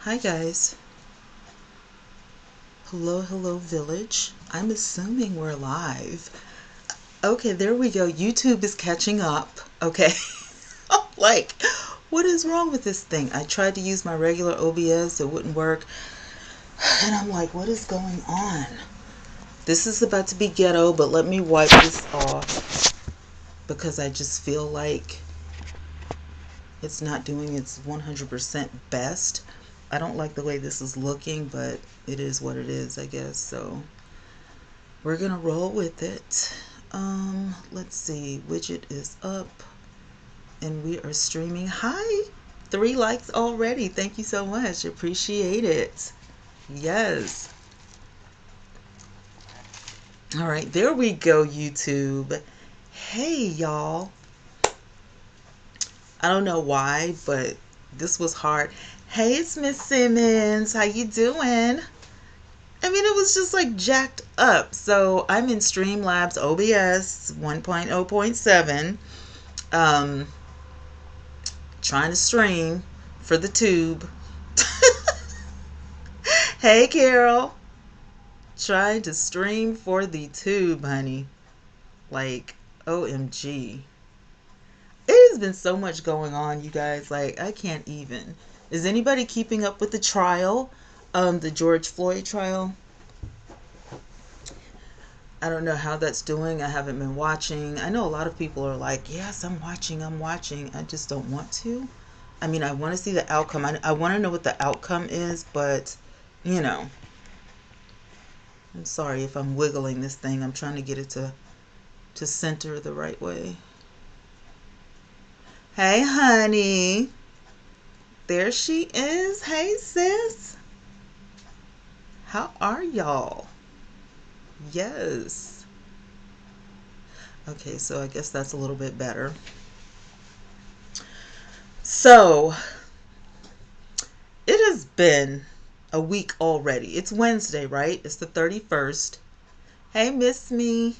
Hi guys. Hello village. I'm assuming we're live. Okay, there we go. YouTube is catching up. Okay. Like, what is wrong with this thing? I tried to use my regular OBS, it wouldn't work. And I'm like, what is going on? This is about to be ghetto, but let me wipe this off because I just feel like it's not doing its 100% best. I don't like the way this is looking, but it is what it is, I guess. So we're gonna roll with it. Let's see. Widget is up, and we are streaming. Hi, 3 likes already. Thank you so much. Appreciate it. Yes. All right, there we go, YouTube. Hey, y'all. I don't know why, but this was hard. Hey, it's Miss Simmons. How you doing? I mean, it was just like jacked up. So I'm in Streamlabs OBS 1.0.7, trying to stream for the tube. Hey, Carol. Trying to stream for the tube, honey. Like, OMG. It has been so much going on, you guys. Like, I can't even. Is anybody keeping up with the trial? The George Floyd trial? I don't know how that's doing. I haven't been watching. I know a lot of people are like, yes, I'm watching. I just don't want to. I mean, I want to see the outcome. I want to know what the outcome is, but, you know, I'm sorry if I'm wiggling this thing. I'm trying to get it to center the right way. Hey, honey. There she is. Hey, sis. How are y'all? Yes. Okay, so I guess that's a little bit better. So, it has been a week already. It's Wednesday, right? It's the 31st. Hey, miss me.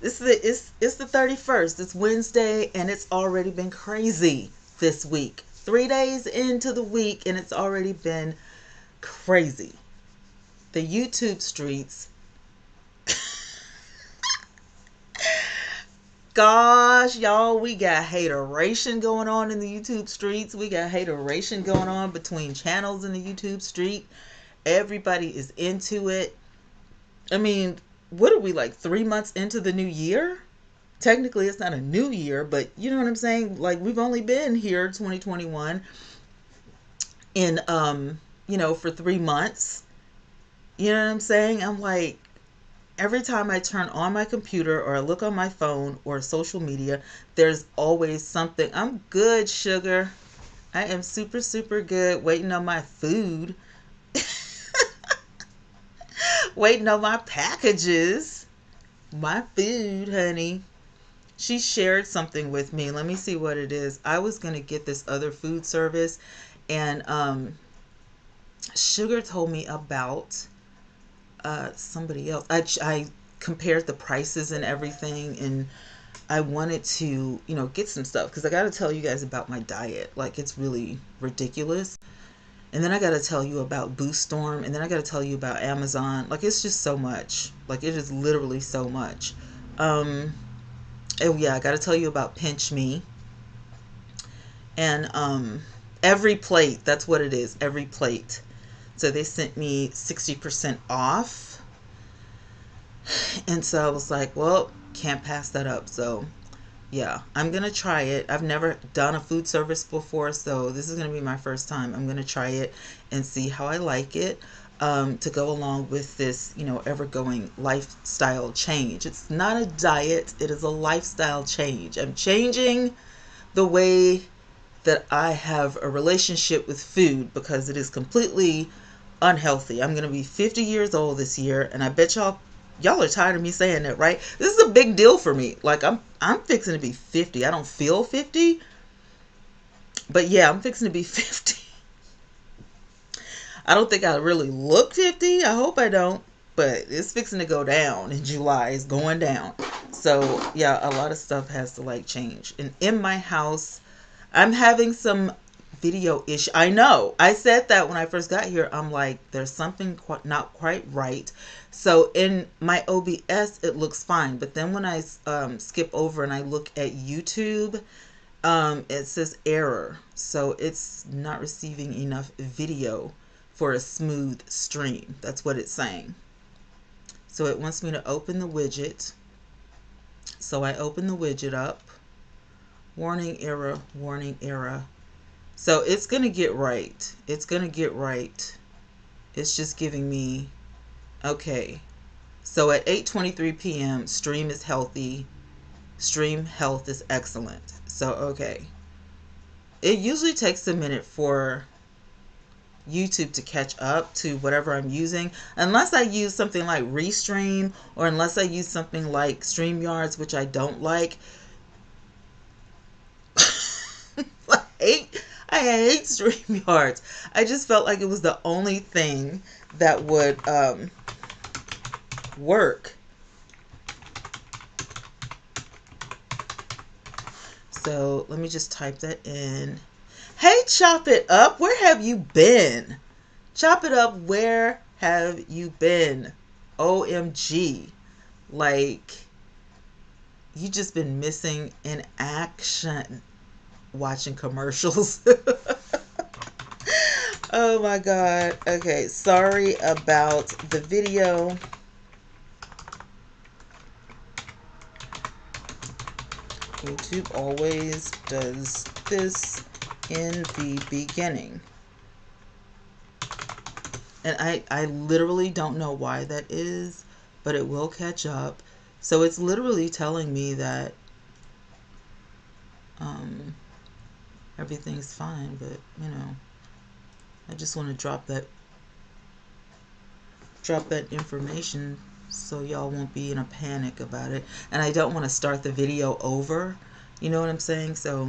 It's the 31st. It's Wednesday, and it's already been crazy this week. 3 days into the week, and it's already been crazy. The YouTube streets. Gosh, y'all, we got hateration going on in the YouTube streets. We got hateration going on between channels in the YouTube street. Everybody is into it. I mean, what are we, like 3 months into the new year? Technically, it's not a new year, but you know what I'm saying? Like, we've only been here, 2021, in, for 3 months. You know what I'm saying? I'm like, every time I turn on my computer or I look on my phone or social media, there's always something. I'm good, sugar. I am super, super good. Waiting on my food. Waiting on my packages. My food, honey. She shared something with me. Let me see what it is. I was going to get this other food service, and Sugar told me about somebody else. I compared the prices and everything, and I wanted to, get some stuff because I got to tell you guys about my diet. Like, it's really ridiculous. And then I got to tell you about Boost Storm, and then I got to tell you about Amazon. Like, it's just so much. Like, it is literally so much. Oh yeah, I got to tell you about Pinch Me. And Every Plate, that's what it is. Every Plate. So they sent me 60% off. And so I was like, well, can't pass that up. So yeah, I'm going to try it. I've never done a food service before, so this is going to be my first time. I'm going to try it and see how I like it, to go along with this, ever-going lifestyle change. It's not a diet. It is a lifestyle change. I'm changing the way that I have a relationship with food because it is completely unhealthy. I'm going to be 50 years old this year, and I bet y'all are tired of me saying that, right? This is a big deal for me. Like, I'm fixing to be 50. I don't feel 50, but yeah, I'm fixing to be 50. I don't think I really look 50. I hope I don't, but it's fixing to go down in July. It's going down. So yeah, a lot of stuff has to like change. And in my house, I'm having some video issue. I know. I said that when I first got here. I'm like, there's something not quite right. So in my OBS, it looks fine. But then when I skip over and I look at YouTube, it says error. So it's not receiving enough video for a smooth stream. That's what it's saying. So it wants me to open the widget. So I open the widget up. Warning error, warning error. So it's going to get right. It's going to get right. It's just giving me, okay. So at 8:23 p.m., stream is healthy. Stream health is excellent. So, okay. It usually takes a minute for YouTube to catch up to whatever I'm using. Unless I use something like Restream, or unless I use something like StreamYards, which I don't like. I hate StreamYards. I just felt like it was the only thing that would work. So let me just type that in. Hey, Chop It Up, where have you been? Chop It Up, where have you been? OMG. Like, you just been missing in action. Watching commercials. Oh my god. Okay, sorry about the video. YouTube always does this in the beginning. And I literally don't know why that is, but it will catch up. So it's literally telling me that everything's fine, but you know, I just want to drop that information so y'all won't be in a panic about it. And I don't want to start the video over, you know what I'm saying? So,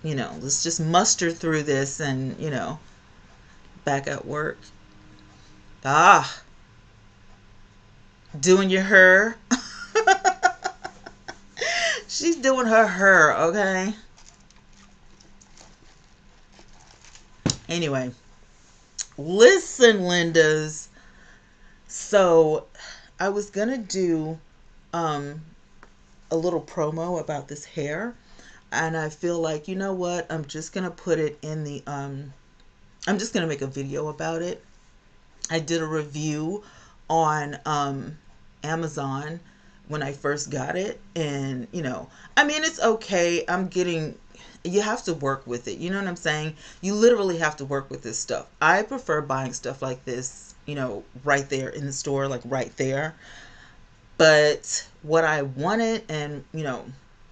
you know, let's just muster through this and, you know, back at work. Doing your hair. She's doing her hair, okay? Anyway, listen, Lindas. So I was gonna do a little promo about this hair, and I feel like, you know what, I'm just gonna put it in the I'm just gonna make a video about it. I did a review on Amazon when I first got it, and you know, I mean, it's okay. You have to work with it. You know what I'm saying? You literally have to work with this stuff. I prefer buying stuff like this, you know, right there in the store, like right there. But what I wanted and, you know,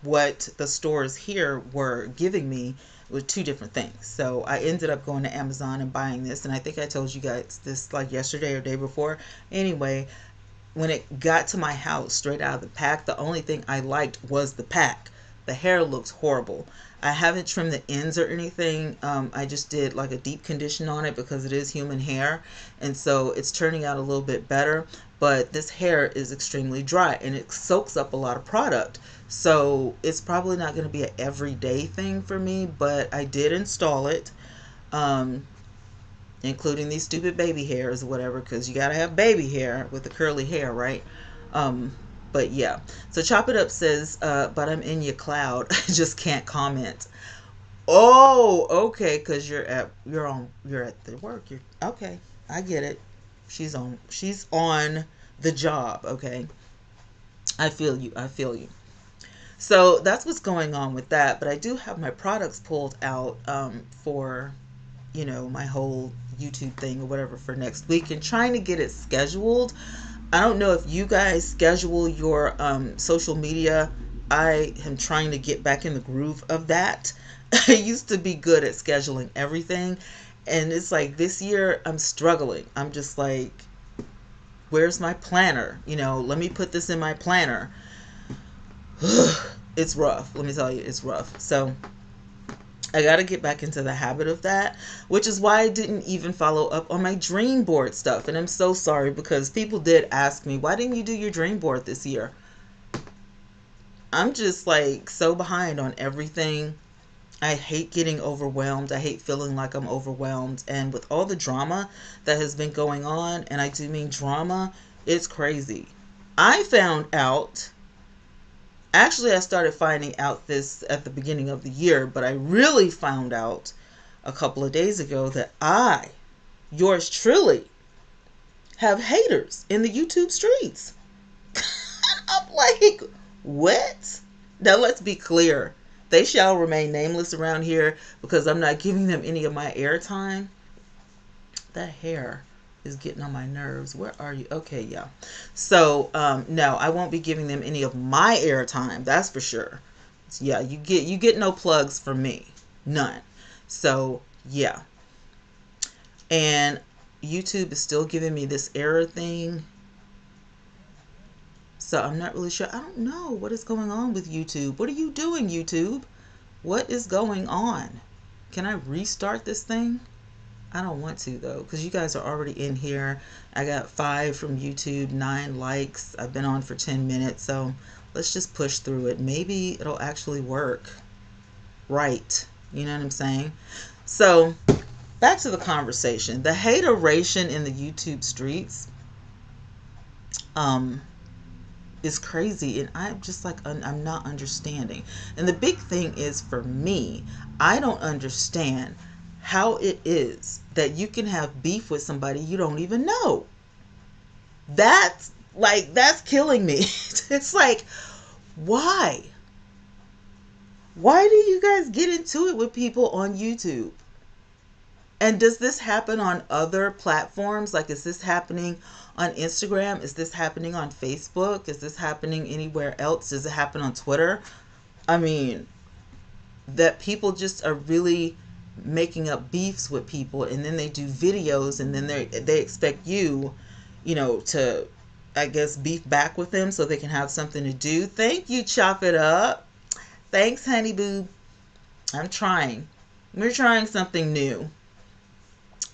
what the stores here were giving me were two different things. So I ended up going to Amazon and buying this. And I think I told you guys this like yesterday or day before. Anyway, when it got to my house straight out of the pack, the only thing I liked was the pack. The hair looks horrible. I haven't trimmed the ends or anything. I just did like a deep condition on it because it is human hair. And so it's turning out a little bit better. But this hair is extremely dry and it soaks up a lot of product. So it's probably not going to be an everyday thing for me. But I did install it. Including these stupid baby hairs or whatever. Because you got to have baby hair with the curly hair, right? But yeah, so Chop It Up says, but I'm in your cloud. I just can't comment. Oh, okay, because you're at the work. You're okay. I get it. She's on the job. Okay, I feel you. I feel you. So that's what's going on with that. But I do have my products pulled out for, you know, my whole YouTube thing or whatever for next week, and trying to get it scheduled. I don't know if you guys schedule your social media. I am trying to get back in the groove of that. I used to be good at scheduling everything. And it's like this year I'm struggling. I'm just like, where's my planner? You know, let me put this in my planner. It's rough. Let me tell you, it's rough. So I got to get back into the habit of that, which is why I didn't even follow up on my dream board stuff. And I'm so sorry because people did ask me, why didn't you do your dream board this year? I'm just like so behind on everything. I hate getting overwhelmed. I hate feeling like I'm overwhelmed. And with all the drama that has been going on, and I do mean drama, it's crazy. I found out, actually, I started finding out this at the beginning of the year, but I really found out a couple of days ago that I, yours truly, have haters in the YouTube streets. I'm like, what? Now, let's be clear. They shall remain nameless around here because I'm not giving them any of my airtime. That hair is getting on my nerves. Where are you? Okay, yeah. So, no, I won't be giving them any of my airtime. That's for sure. Yeah, you get no plugs from me. None. So, yeah. And YouTube is still giving me this error thing. So I'm not really sure. I don't know what is going on with YouTube. What are you doing, YouTube? What is going on? Can I restart this thing? I don't want to, though, because you guys are already in here. I got 5 from YouTube, 9 likes. I've been on for 10 minutes, so let's just push through it. Maybe it'll actually work. Right. You know what I'm saying? So back to the conversation. The hateration in the YouTube streets is crazy, and I'm just like, I'm not understanding. And the big thing is, for me, I don't understand how it is that you can have beef with somebody you don't even know. That's killing me. It's like, why do you guys get into it with people on YouTube? And does this happen on other platforms? Like, is this happening on Instagram? Is this happening on Facebook? Is this happening anywhere else? Does it happen on Twitter? I mean, that people just are really making up beefs with people, and then they do videos, and then they expect you to, I guess, beef back with them so they can have something to do. Thank you, Chop It Up. Thanks, honey boo. I'm trying. We're trying something new.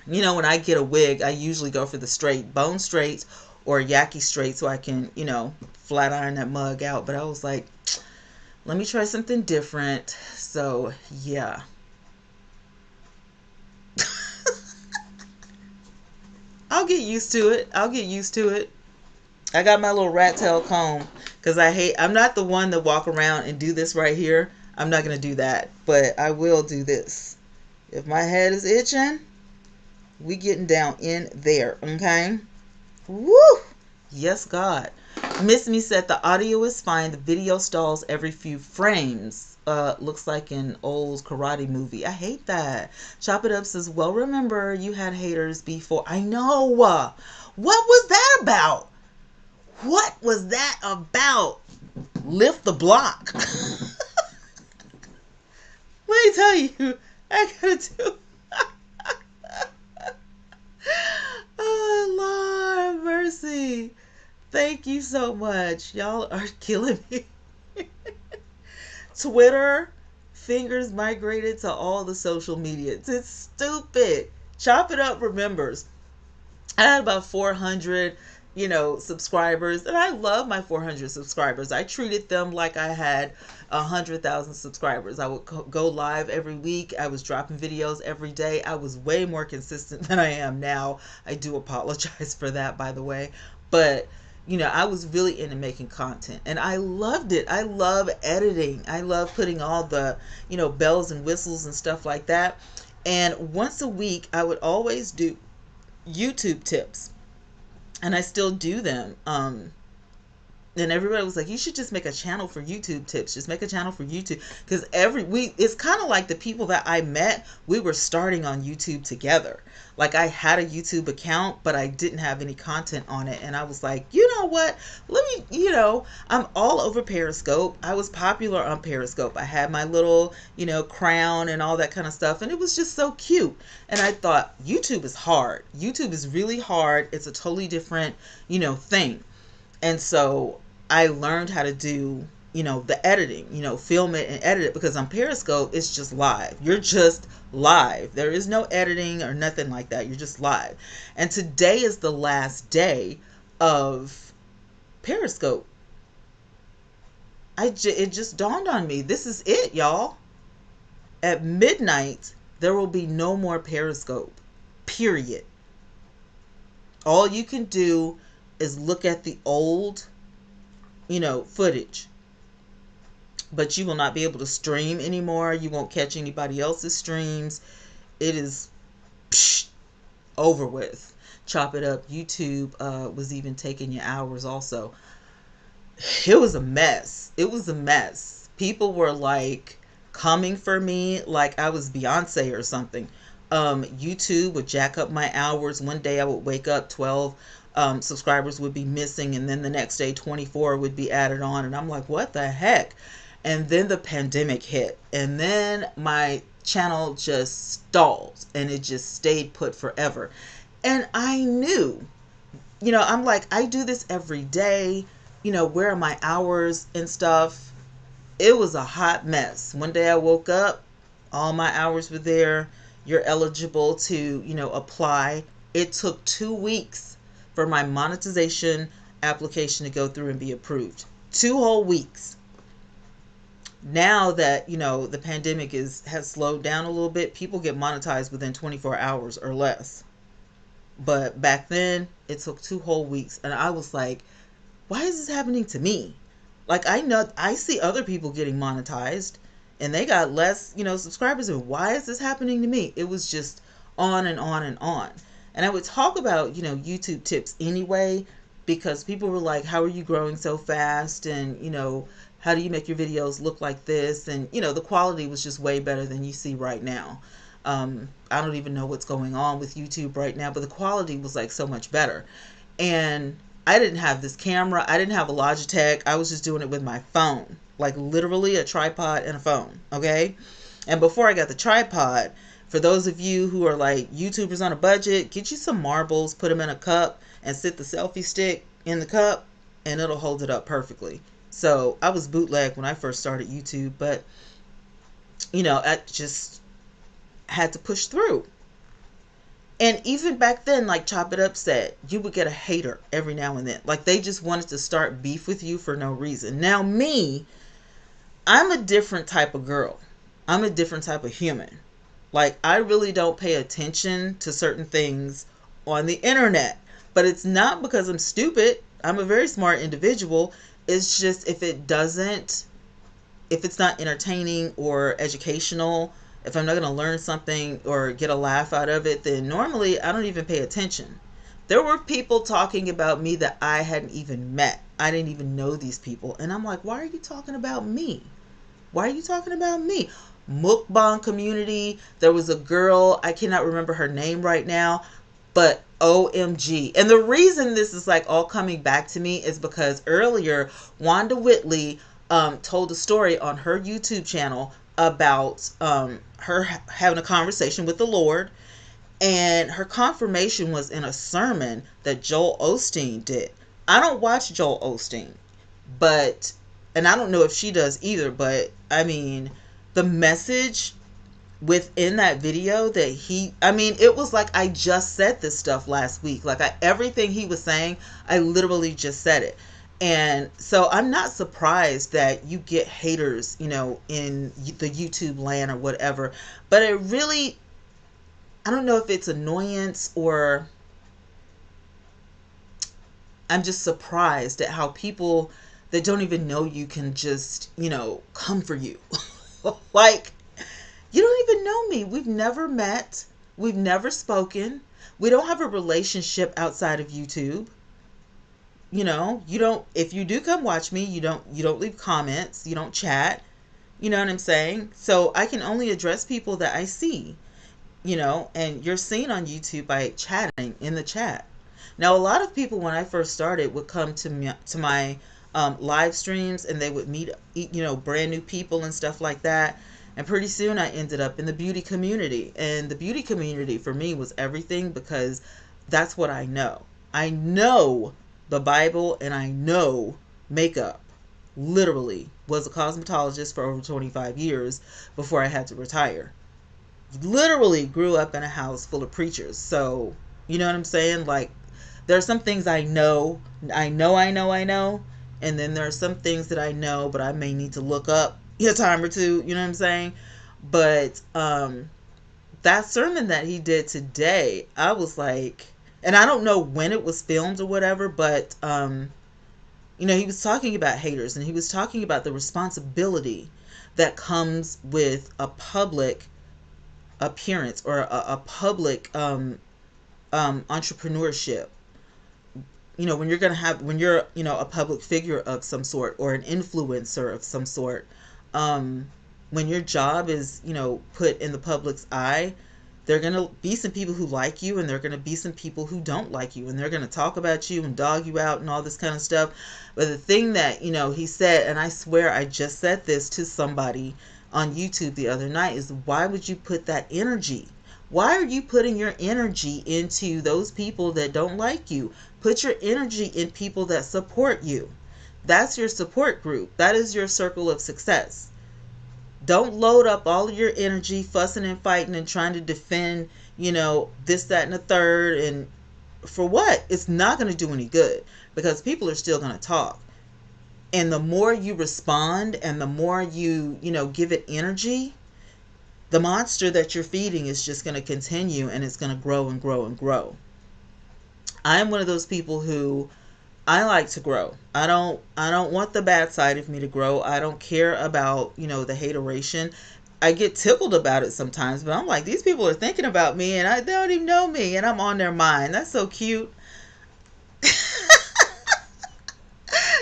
When I get a wig, I usually go for the straight, bone straight or yaki straight, so I can, flat iron that mug out. But I was like, let me try something different. So, yeah. I'll get used to it. I got my little rat tail comb because I'm not the one that walk around and do this right here. I'm not going to do that, but I will do this. If my head is itching, we getting down in there, okay? Woo! Yes, God. Miss Me said the audio is fine. The video stalls every few frames. Looks like an old karate movie. I hate that. Chop It Up says, well, remember, you had haters before. I know. What was that about? What was that about? Lift the block. Let me tell you, I gotta do. Oh, Lord mercy. Thank you so much. Y'all are killing me. Twitter fingers migrated to all the social media. It's stupid. Chop It Up remembers. I had about 400, subscribers, and I love my 400 subscribers. I treated them like I had 100,000 subscribers. I would go live every week. I was dropping videos every day. I was way more consistent than I am now. I do apologize for that, by the way. But I was really into making content, and I loved it. I love editing. I love putting all the, bells and whistles and stuff like that. And once a week, I would always do YouTube tips, and I still do them. And everybody was like, you should just make a channel for YouTube tips. Just make a channel for YouTube. Because it's kind of like the people that I met, we were starting on YouTube together. Like, I had a YouTube account, but I didn't have any content on it. And I was like, you know what? Let me, I'm all over Periscope. I was popular on Periscope. I had my little, crown and all that kind of stuff. And it was just so cute. And I thought, YouTube is hard. YouTube is really hard. It's a totally different, thing. And so I learned how to do, the editing, film it and edit it, because on Periscope, it's just live. You're just live. There is no editing or nothing like that. You're just live. And today is the last day of Periscope. It just dawned on me. This is it, y'all. At midnight, there will be no more Periscope. Period. All you can do is look at the old, footage. But you will not be able to stream anymore. You won't catch anybody else's streams. It is over with. Chop it up. YouTube was even taking your hours also. It was a mess. It was a mess. People were like coming for me like I was Beyonce or something. YouTube would jack up my hours. One day I would wake up, 12 subscribers would be missing, and then the next day 24 would be added on, and I'm like, what the heck? And then the pandemic hit, and then my channel just stalled, and it just stayed put forever. And I knew, I'm like, I do this every day, where are my hours and stuff? It was a hot mess. One day I woke up, all my hours were there. You're eligible to, apply. It took 2 weeks for my monetization application to go through and be approved. 2 whole weeks. Now that, the pandemic has slowed down a little bit, people get monetized within 24 hours or less. But back then, it took 2 whole weeks. And I was like, why is this happening to me? Like, I see other people getting monetized and they got less, subscribers. And why is this happening to me? It was just on and on and on. And I would talk about, YouTube tips anyway, because people were like, how are you growing so fast? And, how do you make your videos look like this? And, the quality was just way better than you see right now. I don't even know what's going on with YouTube right now, but the quality was like so much better. And I didn't have this camera. I didn't have a Logitech. I was just doing it with my phone, like literally a tripod and a phone. Okay. And before I got the tripod, for those of you who are like YouTubers on a budget, get you some marbles, put them in a cup and sit the selfie stick in the cup and it'll hold it up perfectly. So I was bootleg when I first started YouTube, but I just had to push through. And even back then, like Chop It Up said, you would get a hater every now and then. Like they just wanted to start beef with you for no reason. Now me, I'm a different type of girl. I'm a different type of human. Like I really don't pay attention to certain things on the internet. But it's not because I'm stupid. I'm a very smart individual. It's just if it's not entertaining or educational, if I'm not going to learn something or get a laugh out of it, then normally I don't even pay attention. There were people talking about me that I hadn't even met. I didn't even know these people. And I'm like, why are you talking about me? Why are you talking about me? Mukbang community. There was a girl, I cannot remember her name right now, but OMG. And the reason this is like all coming back to me is because earlier Wanda Whitley told a story on her YouTube channel about her having a conversation with the Lord, and her confirmation was in a sermon that Joel Osteen did. I don't watch Joel Osteen, and I don't know if she does either, but I mean, the message within that video that it was like I just said this stuff last week. Like everything he was saying, I literally just said it. And so I'm not surprised that you get haters, in the YouTube land or whatever. But it really, I don't know if it's annoyance or I'm just surprised at how people that don't even know you can just, come for you. Like, you don't even know me. We've never met. We've never spoken. We don't have a relationship outside of YouTube. You don't, if you do come watch me, you don't leave comments, you don't chat, you know what I'm saying? So I can only address people that I see, and you're seen on YouTube by chatting in the chat. Now, a lot of people, when I first started, would come to my live streams and they would meet, brand new people and stuff like that. And pretty soon I ended up in the beauty community, and the beauty community for me was everything because that's what I know. I know the Bible and I know makeup. Literally was a cosmetologist for over 25 years before I had to retire. Literally grew up in a house full of preachers. So, you know what I'm saying? Like, there are some things I know. And then there are some things that I know, but I may need to look up a time or two. You know what I'm saying? But that sermon that he did today, I was like, and I don't know when it was filmed or whatever, but he was talking about haters, and he was talking about the responsibility that comes with a public appearance, or a public entrepreneurship. When you're going to have, when you're, a public figure of some sort, or an influencer of some sort, when your job is, put in the public's eye, there are going to be some people who like you, and there are going to be some people who don't like you, and they're going to talk about you and dog you out and all this kind of stuff. But the thing that, he said, and I swear I just said this to somebody on YouTube the other night, is why would you put that energy? Why are you putting your energy into those people that don't like you? Put your energy in people that support you. That's your support group. That is your circle of success. Don't load up all of your energy fussing and fighting and trying to defend, this, that, and the third. And for what? It's not going to do any good, because people are still going to talk. And the more you respond, and the more you, give it energy, the monster that you're feeding is just going to continue, and it's going to grow and grow and grow. I'm one of those people who, I like to grow. I don't want the bad side of me to grow. I don't care about, the hateration. I get tickled about it sometimes, but I'm like, these people are thinking about me, and they don't even know me, and I'm on their mind. That's so cute.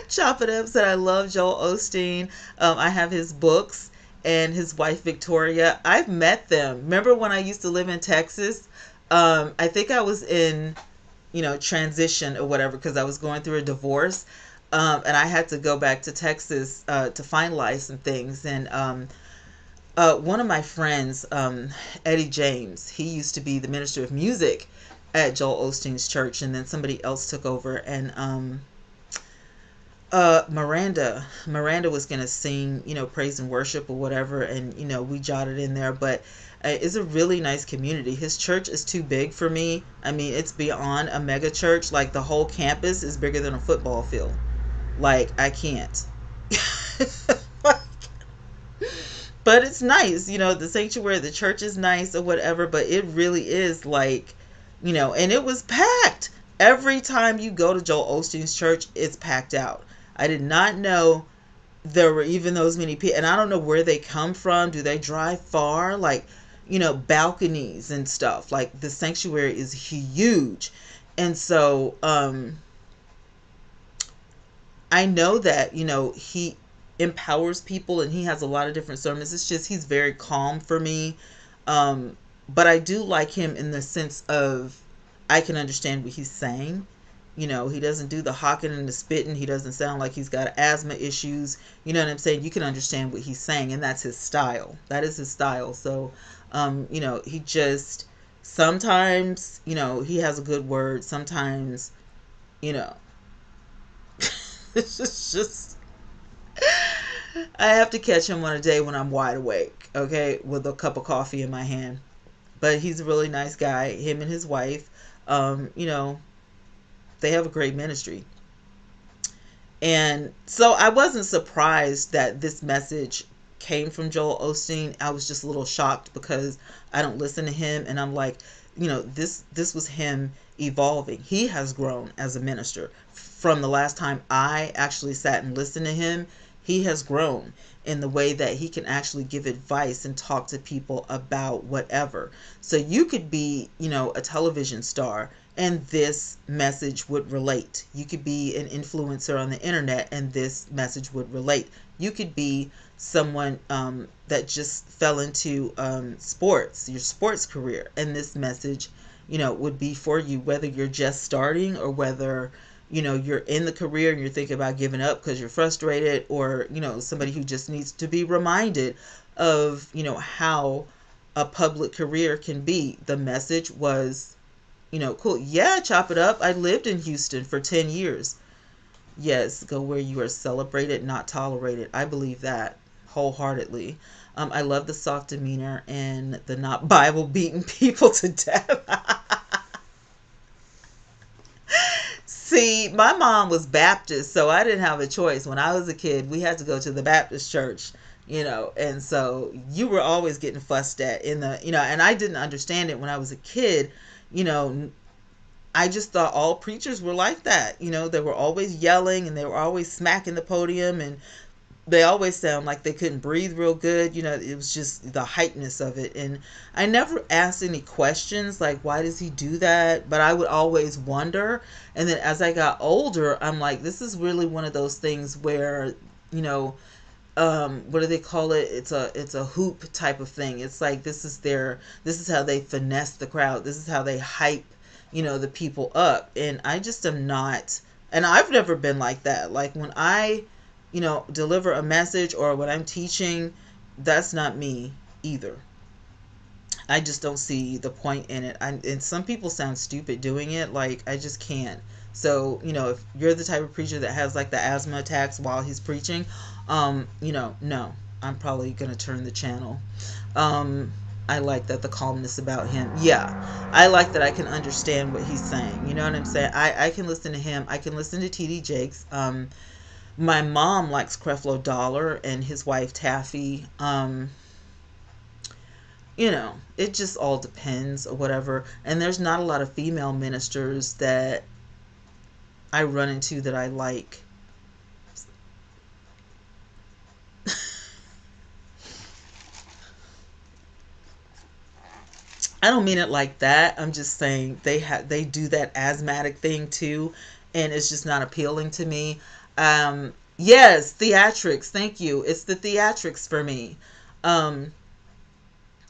Chop It Up said, I love Joel Osteen. I have his books, and his wife Victoria. I've met them. Remember when I used to live in Texas? I think I was in, transition or whatever, because I was going through a divorce, and I had to go back to Texas to finalize some things. And one of my friends, Eddie James, he used to be the minister of music at Joel Osteen's church, and then somebody else took over, and Miranda was going to sing, praise and worship or whatever, and we jotted in there. But it's a really nice community. His church is too big for me. I mean, it's beyond a mega church. Like, the whole campus is bigger than a football field. Like, I can't. But it's nice, the sanctuary, the church is nice or whatever, but it really is like, and it was packed. Every time you go to Joel Osteen's church, it's packed out. I did not know there were even those many people, and I don't know where they come from. Do they drive far? Like, balconies and stuff. Like, the sanctuary is huge. And so, I know that, he empowers people, and he has a lot of different sermons. It's just, he's very calm for me. But I do like him in the sense of, I can understand what he's saying. He doesn't do the hawking and the spitting. He doesn't sound like he's got asthma issues. You know what I'm saying? You can understand what he's saying, and that's his style. That is his style. So, he just, sometimes, he has a good word. Sometimes, it's just, I have to catch him on a day when I'm wide awake, okay, with a cup of coffee in my hand. But he's a really nice guy. Him and his wife, they have a great ministry. And so I wasn't surprised that this message came from Joel Osteen. I was just a little shocked, because I don't listen to him, and I'm like, this was him evolving. He has grown as a minister. From the last time I actually sat and listened to him, he has grown in the way that he can actually give advice and talk to people about whatever. So you could be, a television star, and this message would relate. You could be an influencer on the internet, and this message would relate. You could be someone that just fell into sports, your sports career, and this message, would be for you, whether you're just starting, or whether, you're in the career and you're thinking about giving up because you're frustrated, or, somebody who just needs to be reminded of, how a public career can be. The message was, cool. Yeah, Chop It Up. I lived in Houston for 10 years. Yes, go where you are celebrated, not tolerated. I believe that wholeheartedly. I love the soft demeanor and the not Bible beating people to death. See, my mom was Baptist, so I didn't have a choice. When I was a kid, we had to go to the Baptist church. And so you were always getting fussed at in the, and I didn't understand it when I was a kid. you know I just thought all preachers were like that. They were always yelling and they were always smacking the podium, and they always sound like they couldn't breathe real good. It was just the hypeness of it. And I never asked any questions like, why does he do that? But I would always wonder. And then as I got older, I'm like, this is really one of those things where, what do they call it? It's a hoop type of thing. It's like, this is how they finesse the crowd. This is how they hype, the people up. And I just am not, and I've never been like that. Like when I deliver a message or when I'm teaching, that's not me either. I just don't see the point in it. And some people sound stupid doing it. Like, I just can't. So, if you're the type of preacher that has like the asthma attacks while he's preaching, no, I'm probably going to turn the channel. I like that, the calmness about him. Yeah, I like that I can understand what he's saying. You know what I'm saying? I can listen to him. I can listen to T.D. Jakes. My mom likes Creflo Dollar and his wife Taffy. It just all depends or whatever. And there's not a lot of female ministers that I run into that I like. I don't mean it like that. I'm just saying they do that asthmatic thing too, and it's just not appealing to me. Yes, theatrics. Thank you. It's the theatrics for me. Um,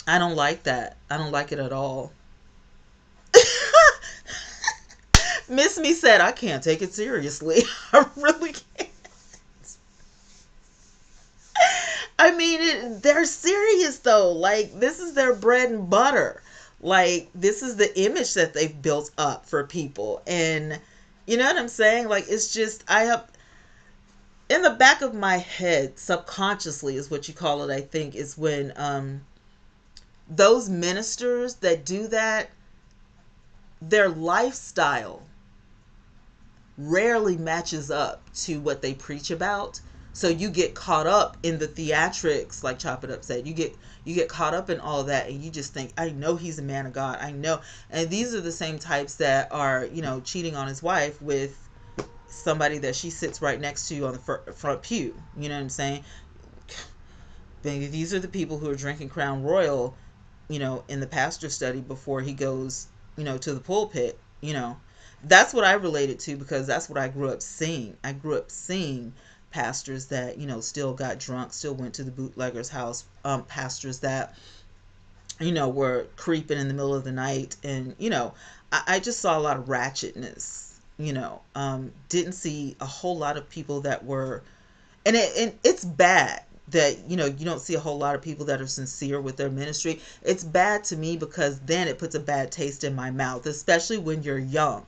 I don't like that. I don't like it at all. Miss Me said, I can't take it seriously. I really can't. I mean, they're serious though. Like, this is their bread and butter. Like, this is the image that they've built up for people. And you know what I'm saying? Like, it's just, I have, in the back of my head, subconsciously is what you call it, I think, is when those ministers that do that, their lifestyle rarely matches up to what they preach about. So you get caught up in the theatrics, like Chop It Up said. You get caught up in all that, and you just think, I know he's a man of God. I know. And these are the same types that are, cheating on his wife with somebody that she sits right next to on the front pew. You know what I'm saying? These are the people who are drinking Crown Royal, in the pastor study before he goes, to the pulpit. That's what I related to, because that's what I grew up seeing. I grew up seeing pastors that, still got drunk, still went to the bootlegger's house, pastors that, were creeping in the middle of the night. And, I just saw a lot of ratchetness, didn't see a whole lot of people that were, and it's bad that, you don't see a whole lot of people that are sincere with their ministry. It's bad to me because then it puts a bad taste in my mouth, especially when you're young.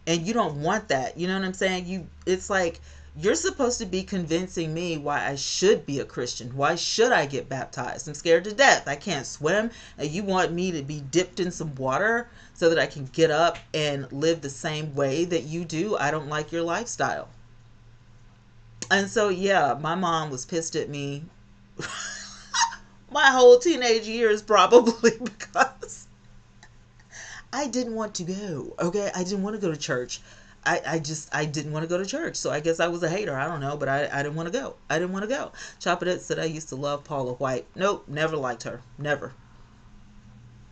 And you don't want that. You know what I'm saying? It's like, you're supposed to be convincing me why I should be a Christian. Why should I get baptized? I'm scared to death. I can't swim. And you want me to be dipped in some water so that I can get up and live the same way that you do? I don't like your lifestyle. And so, yeah, my mom was pissed at me my whole teenage years, probably, because I didn't want to go. Okay, I didn't want to go to church. I didn't want to go to church. So I guess I was a hater. I don't know, but I didn't want to go. I didn't want to go. Chopinette said I used to love Paula White. Nope, never liked her. Never.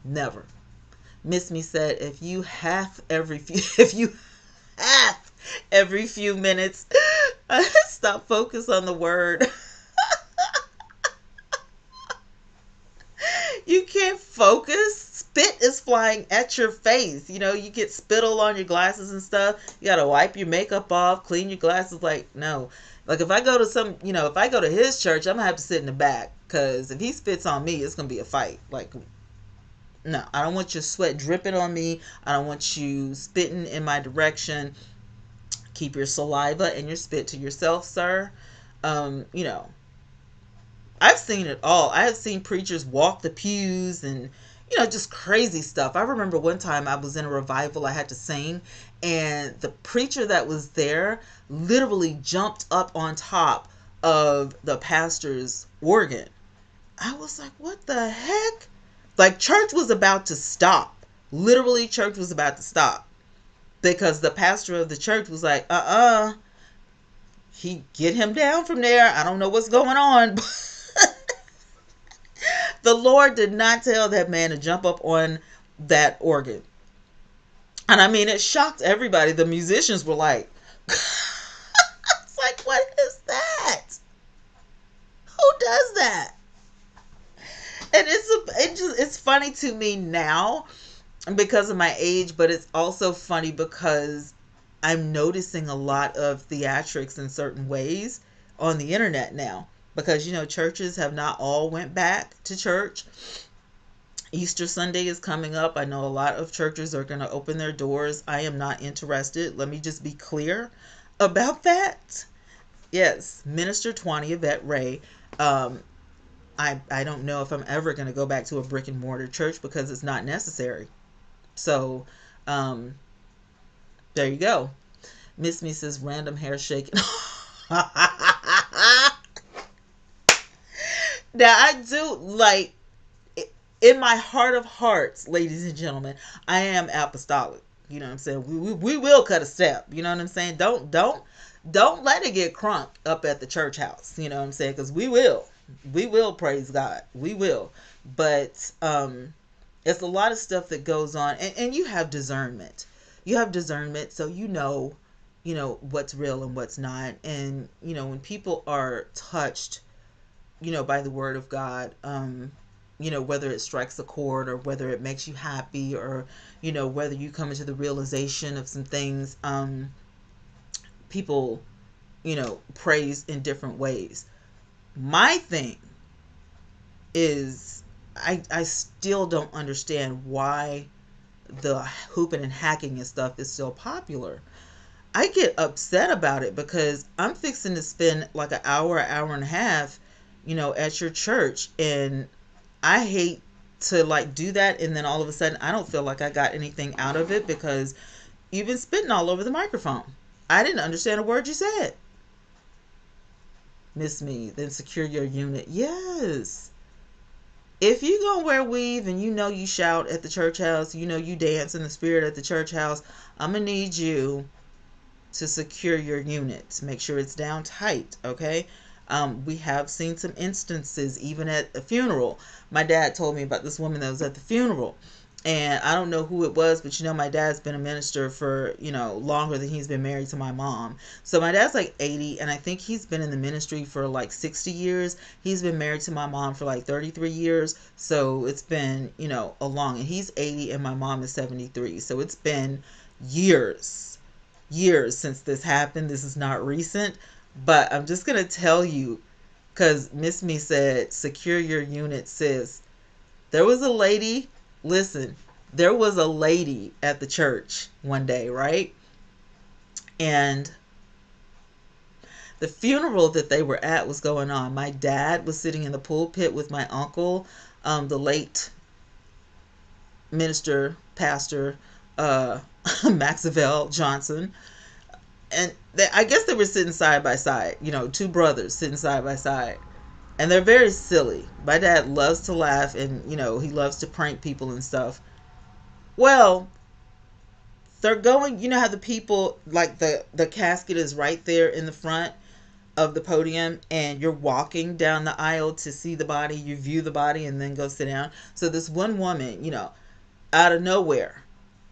Never. Miss Me said, if you half every few minutes, stop focus on the word. You can't focus. Spit is flying at your face. You get spittle on your glasses and stuff. You gotta wipe your makeup off, clean your glasses. Like, no. Like, if I go to if I go to his church, I'm gonna have to sit in the back, because if he spits on me, it's gonna be a fight. Like, no, I don't want your sweat dripping on me. I don't want you spitting in my direction. Keep your saliva and your spit to yourself, sir. I've seen it all. I have seen preachers walk the pews and, just crazy stuff. I remember one time I was in a revival, I had to sing, and the preacher that was there literally jumped up on top of the pastor's organ. I was like, what the heck? Like, church was about to stop. Literally, church was about to stop. Because the pastor of the church was like, he get him down from there. I don't know what's going on. The Lord did not tell that man to jump up on that organ. And I mean, it shocked everybody. The musicians were like, it's like, what is that? Who does that? And it's funny to me now because of my age, but it's also funny because I'm noticing a lot of theatrics in certain ways on the internet now, because churches have not all went back to church. Easter Sunday is coming up. I know a lot of churches are going to open their doors. I am not interested. Let me just be clear about that. Yes, Minister Twanna Y'vette Ray. I don't know if I'm ever going to go back to a brick and mortar church because it's not necessary. So, there you go. Miss Me says random hair shaking. Now, I do like, in my heart of hearts, ladies and gentlemen, I am apostolic. You know what I'm saying? We will cut a step. You know what I'm saying? Don't let it get crunk up at the church house. You know what I'm saying? Because we will praise God. We will. But it's a lot of stuff that goes on, and you have discernment. You have discernment, so you know what's real and what's not. And when people are touched, by the word of God, whether it strikes a chord or whether it makes you happy, or whether you come into the realization of some things, people praise in different ways. My thing is, I still don't understand why the hooping and hacking and stuff is so popular. I get upset about it because I'm fixing to spend like an hour and a half at your church, and I hate to like do that, and then all of a sudden I don't feel like I got anything out of it because you've been spitting all over the microphone. I didn't understand a word you said. Miss Me, then secure your unit. Yes. If you gonna wear weave and you shout at the church house, you dance in the spirit at the church house, I'm gonna need you to secure your unit. Make sure it's down tight, okay? We have seen some instances even at a funeral. My dad told me about this woman that was at the funeral, and I don't know who it was, but my dad's been a minister for longer than he's been married to my mom. So my dad's like 80, and I think he's been in the ministry for like 60 years. He's been married to my mom for like 33 years. So it's been a long, and he's 80 and my mom is 73. So it's been years since this happened. This is not recent. But I'm just going to tell you, because Miss Me said, secure your unit, sis. There was a lady, listen, there was a lady at the church one day, right? And the funeral that they were at was going on. My dad was sitting in the pulpit with my uncle, the late minister, pastor, Maxwell Johnson. And I guess they were sitting side by side, two brothers sitting side by side. And they're very silly. My dad loves to laugh, and, he loves to prank people and stuff. Well, they're going, how the people, like the casket is right there in the front of the podium, and you're walking down the aisle to see the body, you view the body, and then go sit down. So this one woman, out of nowhere,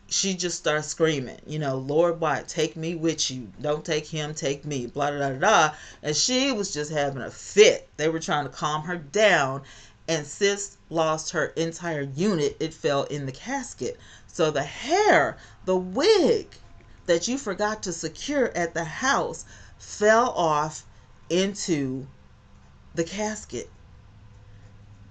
she just starts screaming, Lord, why take me with you? Don't take him, take me, blah, blah, blah, blah. And she was just having a fit. They were trying to calm her down, and sis lost her entire unit. It fell in the casket. So the hair, the wig that you forgot to secure at the house fell off into the casket.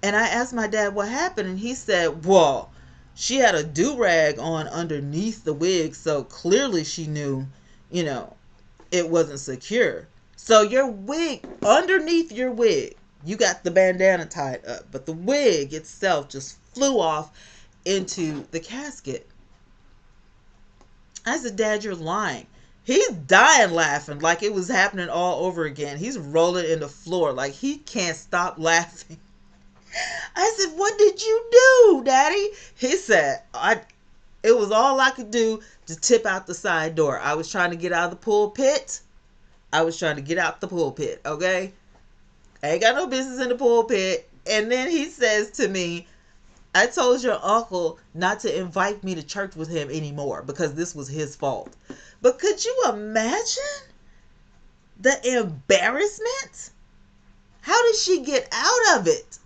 And I asked my dad what happened, and he said, well, she had a do-rag on underneath the wig, so clearly she knew, it wasn't secure. So your wig, underneath your wig, you got the bandana tied up, but the wig itself just flew off into the casket. I said, Dad, you're lying. He's dying laughing like it was happening all over again. He's rolling in the floor like he can't stop laughing. I said, "What did you do, Daddy?" He said, it was all I could do to tip out the side door. I was trying to get out of the pulpit. Okay? I ain't got no business in the pulpit. And then he says to me, "I told your uncle not to invite me to church with him anymore because this was his fault." But could you imagine the embarrassment? How did she get out of it?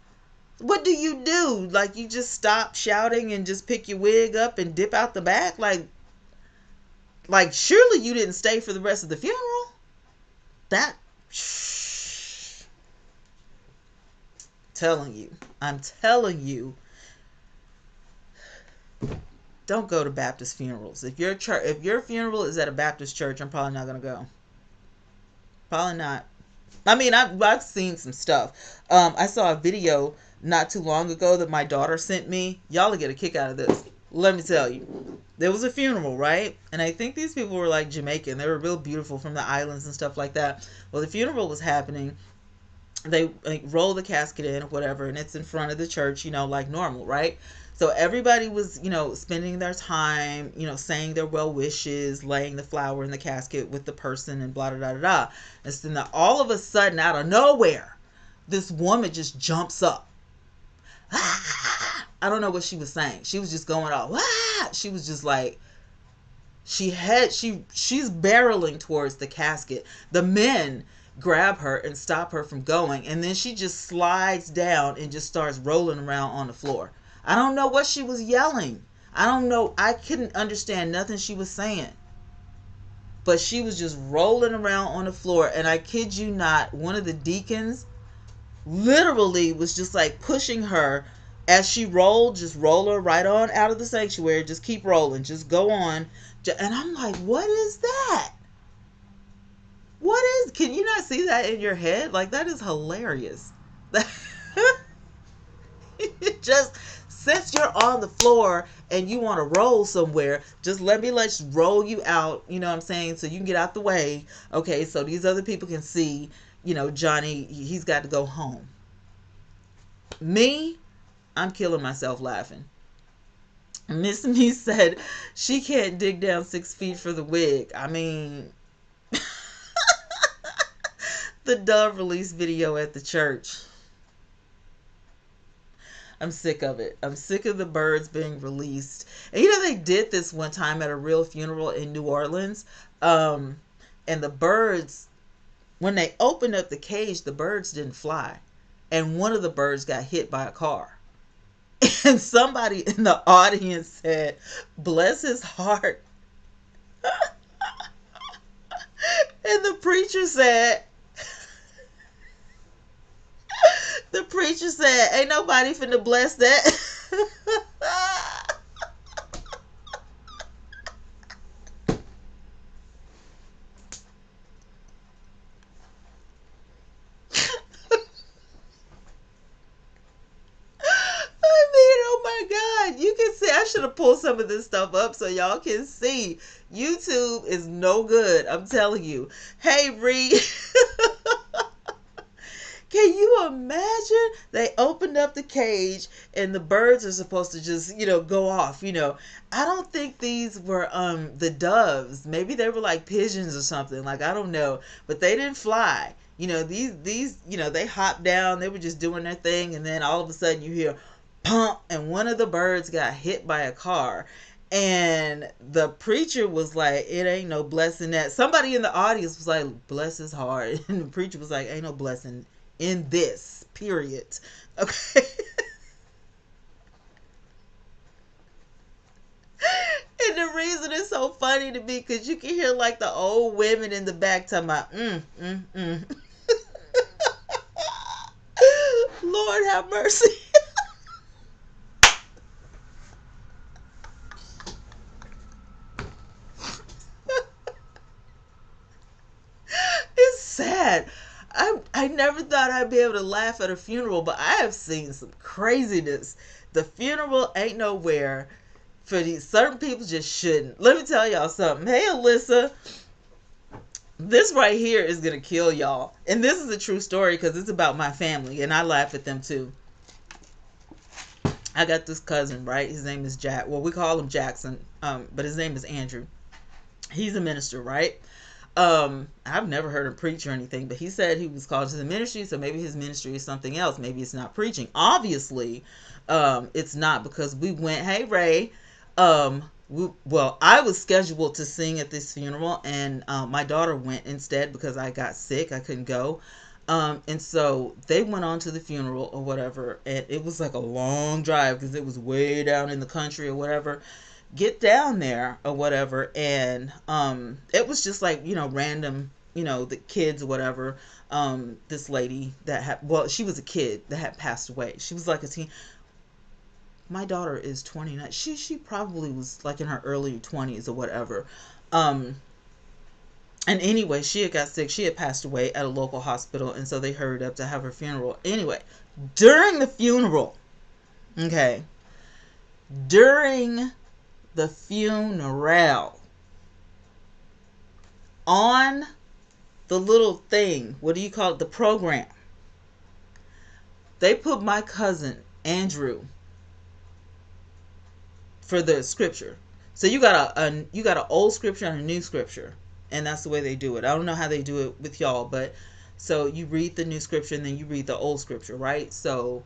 What do? Like, you just stop shouting and just pick your wig up and dip out the back? Like surely you didn't stay for the rest of the funeral? I'm telling you, don't go to Baptist funerals. If your funeral is at a Baptist church, I'm probably not going to go. Probably not. I mean, I've seen some stuff. I saw a video not too long ago that my daughter sent me. Y'all will get a kick out of this. Let me tell you. There was a funeral, right? And I think these people were like Jamaican. They were real beautiful, from the islands and stuff like that. Well, the funeral was happening. They like roll the casket in or whatever, and it's in front of the church, like normal, right? So everybody was, spending their time, saying their well wishes, laying the flower in the casket with the person, and blah, blah, blah, blah. And so then all of a sudden, out of nowhere, this woman just jumps up. I don't know what she was saying. She was just going off. She was just like, she's barreling towards the casket. The men grab her and stop her from going, and then she just slides down and just starts rolling around on the floor. I don't know what she was yelling. I don't know. I couldn't understand nothing she was saying. But she was just rolling around on the floor, and I kid you not, one of the deacons literally was just like pushing her as she rolled. Just roll her right on out of the sanctuary. Just keep rolling. Just go on. And I'm like, what is that? Can you not see that in your head? Like, that is hilarious. Just, since you're on the floor and you want to roll somewhere, just let's roll you out, you know what I'm saying, so you can get out the way. Okay, so these other people can see, Johnny, he's got to go home. Me, I'm killing myself laughing. Miss Me said she can't dig down 6 feet for the wig. I mean, the Dove release video at the church. I'm sick of it. I'm sick of the birds being released. And they did this one time at a real funeral in New Orleans. And the birds, when they opened up the cage, the birds didn't fly. And one of the birds got hit by a car. And somebody in the audience said, "Bless his heart." And the preacher said, "Ain't nobody finna bless that." Oh my God. You can see, I should have pulled some of this stuff up so y'all can see. YouTube is no good. I'm telling you. Hey, Reed. Can you imagine? They opened up the cage and the birds are supposed to just, go off, I don't think these were the doves. Maybe they were like pigeons or something. Like, I don't know. But they didn't fly. These they hopped down. They were just doing their thing, and then all of a sudden you hear pump, and one of the birds got hit by a car. And the preacher was like, "It ain't no blessing that." Somebody in the audience was like, "Bless his heart." And the preacher was like, "Ain't no blessing in this, period." Okay. And the reason it's so funny to me, because you can hear like the old women in the back talking about, Lord have mercy. It's sad. I never thought I'd be able to laugh at a funeral, but I have seen some craziness. The funeral ain't nowhere for these certain people. Just shouldn't. Let me tell y'all something. Hey, Alyssa. This right here is gonna kill y'all, and this is a true story because it's about my family, and I laugh at them too. I got this cousin, right? His name is Jack. Well, we call him Jackson, but his name is Andrew. He's a minister, right? I've never heard him preach or anything, but he said he was called to the ministry, so maybe his ministry is something else. Maybe it's not preaching. Obviously, it's not, because we went, hey Ray, well, I was scheduled to sing at this funeral, and my daughter went instead because I got sick. I couldn't go. And so they went on to the funeral or whatever, and it was like a long drive because it was way down in the country or whatever. Get down there or whatever, and it was just like, random, the kids or whatever. This lady that had, well, she was a kid that had passed away. She was like a teen. My daughter is 29. She probably was like in her early 20s or whatever. And anyway, she had got sick. She had passed away at a local hospital, and so they hurried up to have her funeral. Anyway, during the funeral, okay, during the funeral, on the little thing, what do you call it, the program, they put my cousin Andrew for the scripture. So you got an old scripture and a new scripture, and that's the way they do it. I don't know how they do it with y'all, but so you read the new scripture and then you read the old scripture, right? So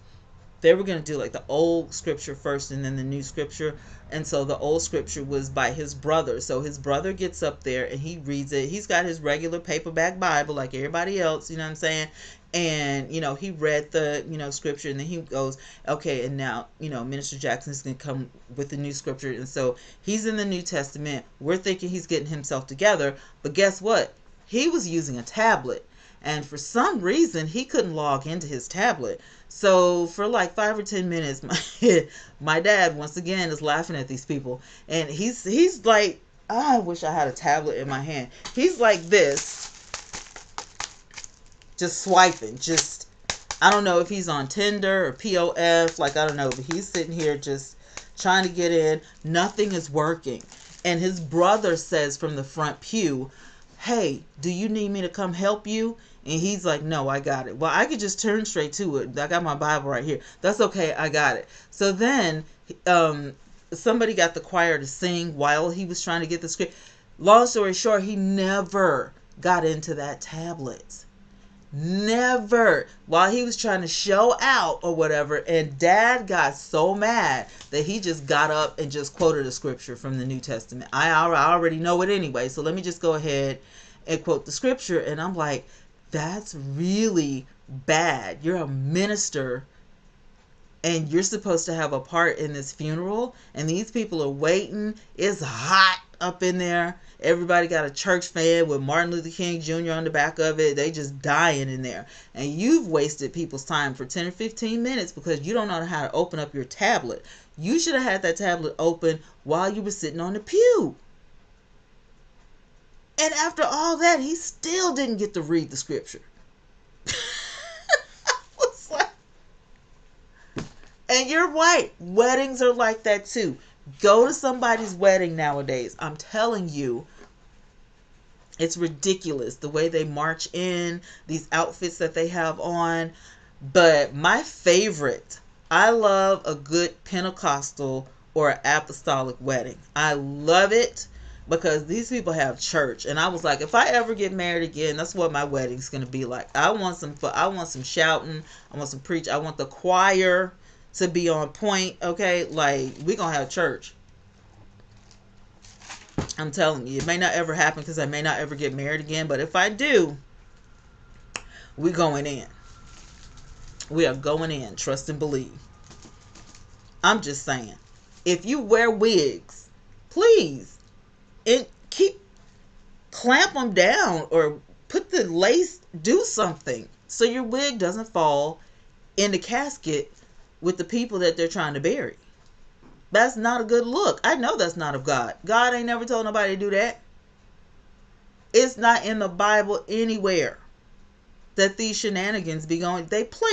they were going to do like the old scripture first and then the new scripture. And so the old scripture was by his brother. So his brother gets up there and he reads it. He's got his regular paperback Bible like everybody else, you know what I'm saying? And, he read the, scripture, and then he goes, okay, and now, Minister Jackson's going to come with the new scripture. And so he's in the New Testament. We're thinking he's getting himself together. But guess what? He was using a tablet. And for some reason, he couldn't log into his tablet. So for like 5 or 10 minutes, my dad, once again, is laughing at these people. And he's like, I wish I had a tablet in my hand. He's like this, just swiping. Just, I don't know if he's on Tinder or POF. Like, I don't know. But he's sitting here just trying to get in. Nothing is working. And his brother says from the front pew, hey, do you need me to come help you? And he's like, no, I got it. Well, I could just turn straight to it. I got my Bible right here. That's okay. I got it. So then somebody got the choir to sing while he was trying to get the script. Long story short, he never got into that tablet. Never. While he was trying to show out or whatever. And Dad got so mad that he just got up and just quoted a scripture from the New Testament. I already know it anyway. So let me just go ahead and quote the scripture. And I'm like, that's really bad. You're a minister and you're supposed to have a part in this funeral, and these people are waiting. It's hot up in there. Everybody got a church fan with Martin Luther King Jr. on the back of it. They just dying in there. And you've wasted people's time for 10 or 15 minutes because you don't know how to open up your tablet. You should have had that tablet open while you were sitting on the pew. And after all that, he still didn't get to read the scripture. I was like, and you're right. Weddings are like that too. Go to somebody's wedding nowadays. I'm telling you, it's ridiculous the way they march in, these outfits that they have on. But my favorite, I love a good Pentecostal or apostolic wedding. I love it because these people have church. And I was like, if I ever get married again, that's what my wedding's going to be like. I want some shouting. I want some preach. I want the choir to be on point. Okay. Like, we're going to have church. I'm telling you, it may not ever happen because I may not ever get married again. But if I do, we're going in. We are going in. Trust and believe. I'm just saying, if you wear wigs, please, clamp them down or put the lace, do something so your wig doesn't fall in the casket with the people that they're trying to bury. That's not a good look. I know that's not of God. God ain't never told nobody to do that. It's not in the Bible anywhere that these shenanigans be going.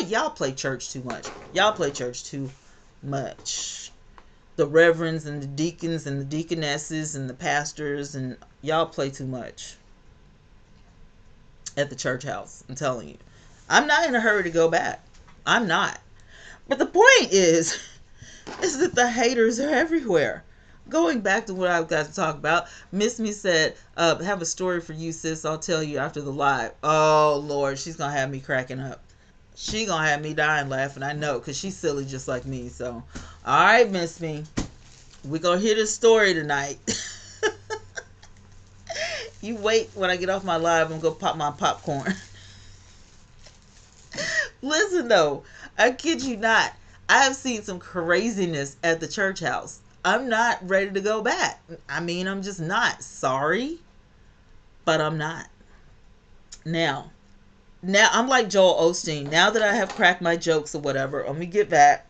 Y'all play church too much. Y'all play church too much. The reverends and the deacons and the deaconesses and the pastors, and y'all play too much. at the church house. I'm telling you. I'm not in a hurry to go back. I'm not. But the point is that the haters are everywhere. Going back to what I've got to talk about, Miss Me said, have a story for you, sis. I'll tell you after the live. Oh, Lord, she's going to have me cracking up. She going to have me dying laughing, I know, because she's silly just like me. So, all right, Miss Me. We're going to hear this story tonight. You wait when I get off my live. I'm going to pop my popcorn. Listen, though, I kid you not. I have seen some craziness at the church house. I'm not ready to go back. I mean, I'm just not. Sorry, but I'm not. Now I'm like Joel Osteen. Now that I have cracked my jokes or whatever, let me get back.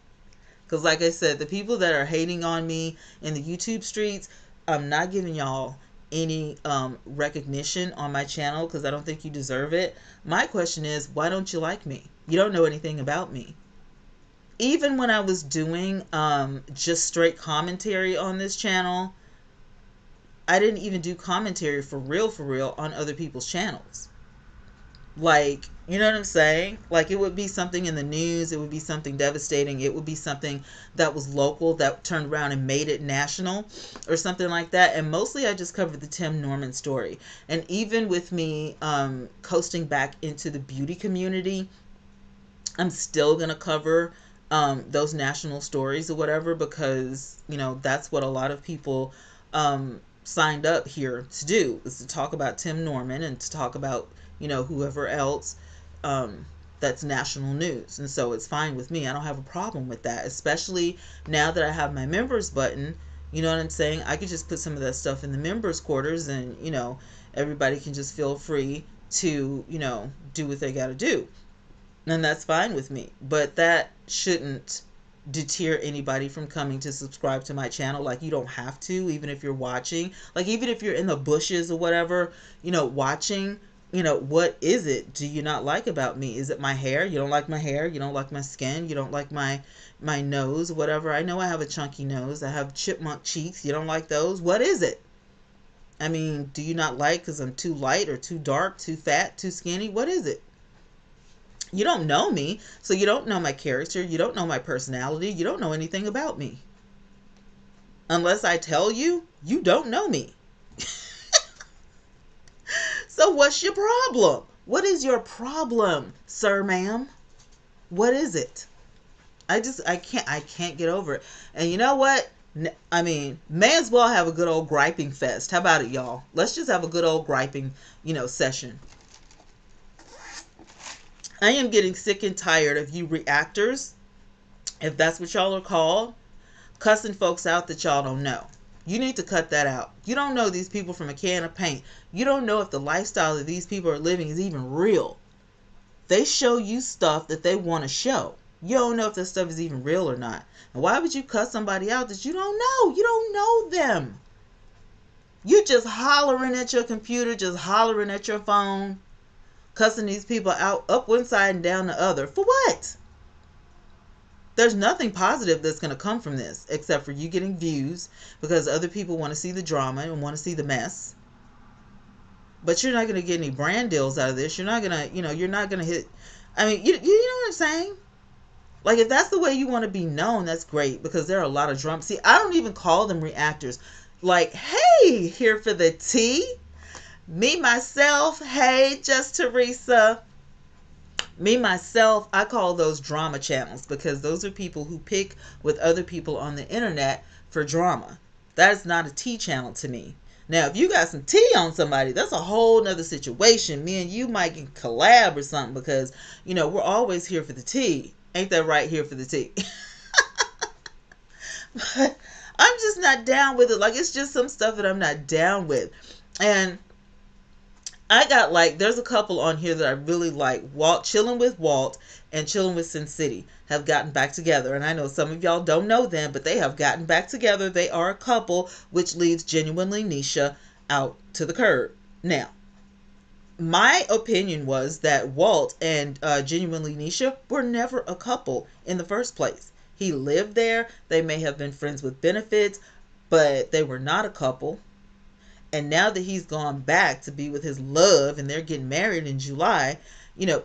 Because like I said, the people that are hating on me in the YouTube streets, I'm not giving y'all any recognition on my channel because I don't think you deserve it. My question is, why don't you like me? You don't know anything about me. Even when I was doing just straight commentary on this channel, I didn't even do commentary for real on other people's channels. Like, you know what I'm saying? Like, it would be something in the news. It would be something devastating. It would be something that was local that turned around and made it national or something like that. And mostly I just covered the Tim Norman story. And even with me coasting back into the beauty community, I'm still going to cover those national stories or whatever, because, you know, that's what a lot of people signed up here to do, is to talk about Tim Norman and to talk about, you know, whoever else that's national news. And so it's fine with me. I don't have a problem with that, especially now that I have my members button. You know what I'm saying? I could just put some of that stuff in the members quarters and, you know, everybody can just feel free to, you know, do what they got to do. And that's fine with me. But that shouldn't deter anybody from coming to subscribe to my channel. Like, you don't have to, even if you're watching. Like, even if you're in the bushes or whatever, you know, watching, you know, what is it do you not like about me? Is it my hair? You don't like my hair? You don't like my skin? You don't like my nose? Whatever. I know I have a chunky nose. I have chipmunk cheeks. You don't like those? What is it? I mean, do you not like because I'm too light or too dark, too fat, too skinny? What is it? You don't know me, so you don't know my character. You don't know my personality. You don't know anything about me. Unless I tell you, you don't know me. So what's your problem? What is your problem, sir, ma'am? What is it? I can't get over it. And you know what? I mean, may as well have a good old griping fest. How about it, y'all? Let's just have a good old griping, you know, session. I am getting sick and tired of you reactors, if that's what y'all are called, cussing folks out that y'all don't know. You need to cut that out. You don't know these people from a can of paint. You don't know if the lifestyle that these people are living is even real. They show you stuff that they want to show. You don't know if this stuff is even real or not. And why would you cuss somebody out that you don't know? You don't know them. You just hollering at your computer, just hollering at your phone, cussing these people out up one side and down the other. For what? There's nothing positive that's going to come from this except for you getting views because other people want to see the drama and want to see the mess. But you're not going to get any brand deals out of this. You're not going to, you know, you're not going to hit. I mean, you know what I'm saying? Like, if that's the way you want to be known, that's great, because there are a lot of drama. See, I don't even call them reactors. Like, hey, here for the tea. Me, myself, hey, just Teresa. Me, myself, I call those drama channels, because those are people who pick with other people on the internet for drama. That is not a tea channel to me. Now, if you got some tea on somebody, that's a whole nother situation. Me and you might can collab or something, because, you know, we're always here for the tea. Ain't that right, here for the tea? But I'm just not down with it. Like, it's just some stuff that I'm not down with. And I got, like, there's a couple on here that I really like. Chilling with Walt and Chilling with Sin City have gotten back together. And I know some of y'all don't know them, but they have gotten back together. They are a couple, which leaves Genuinely Nisha out to the curb. Now, my opinion was that Walt and Genuinely Nisha were never a couple in the first place. He lived there. They may have been friends with benefits, but they were not a couple. And now that he's gone back to be with his love and they're getting married in July,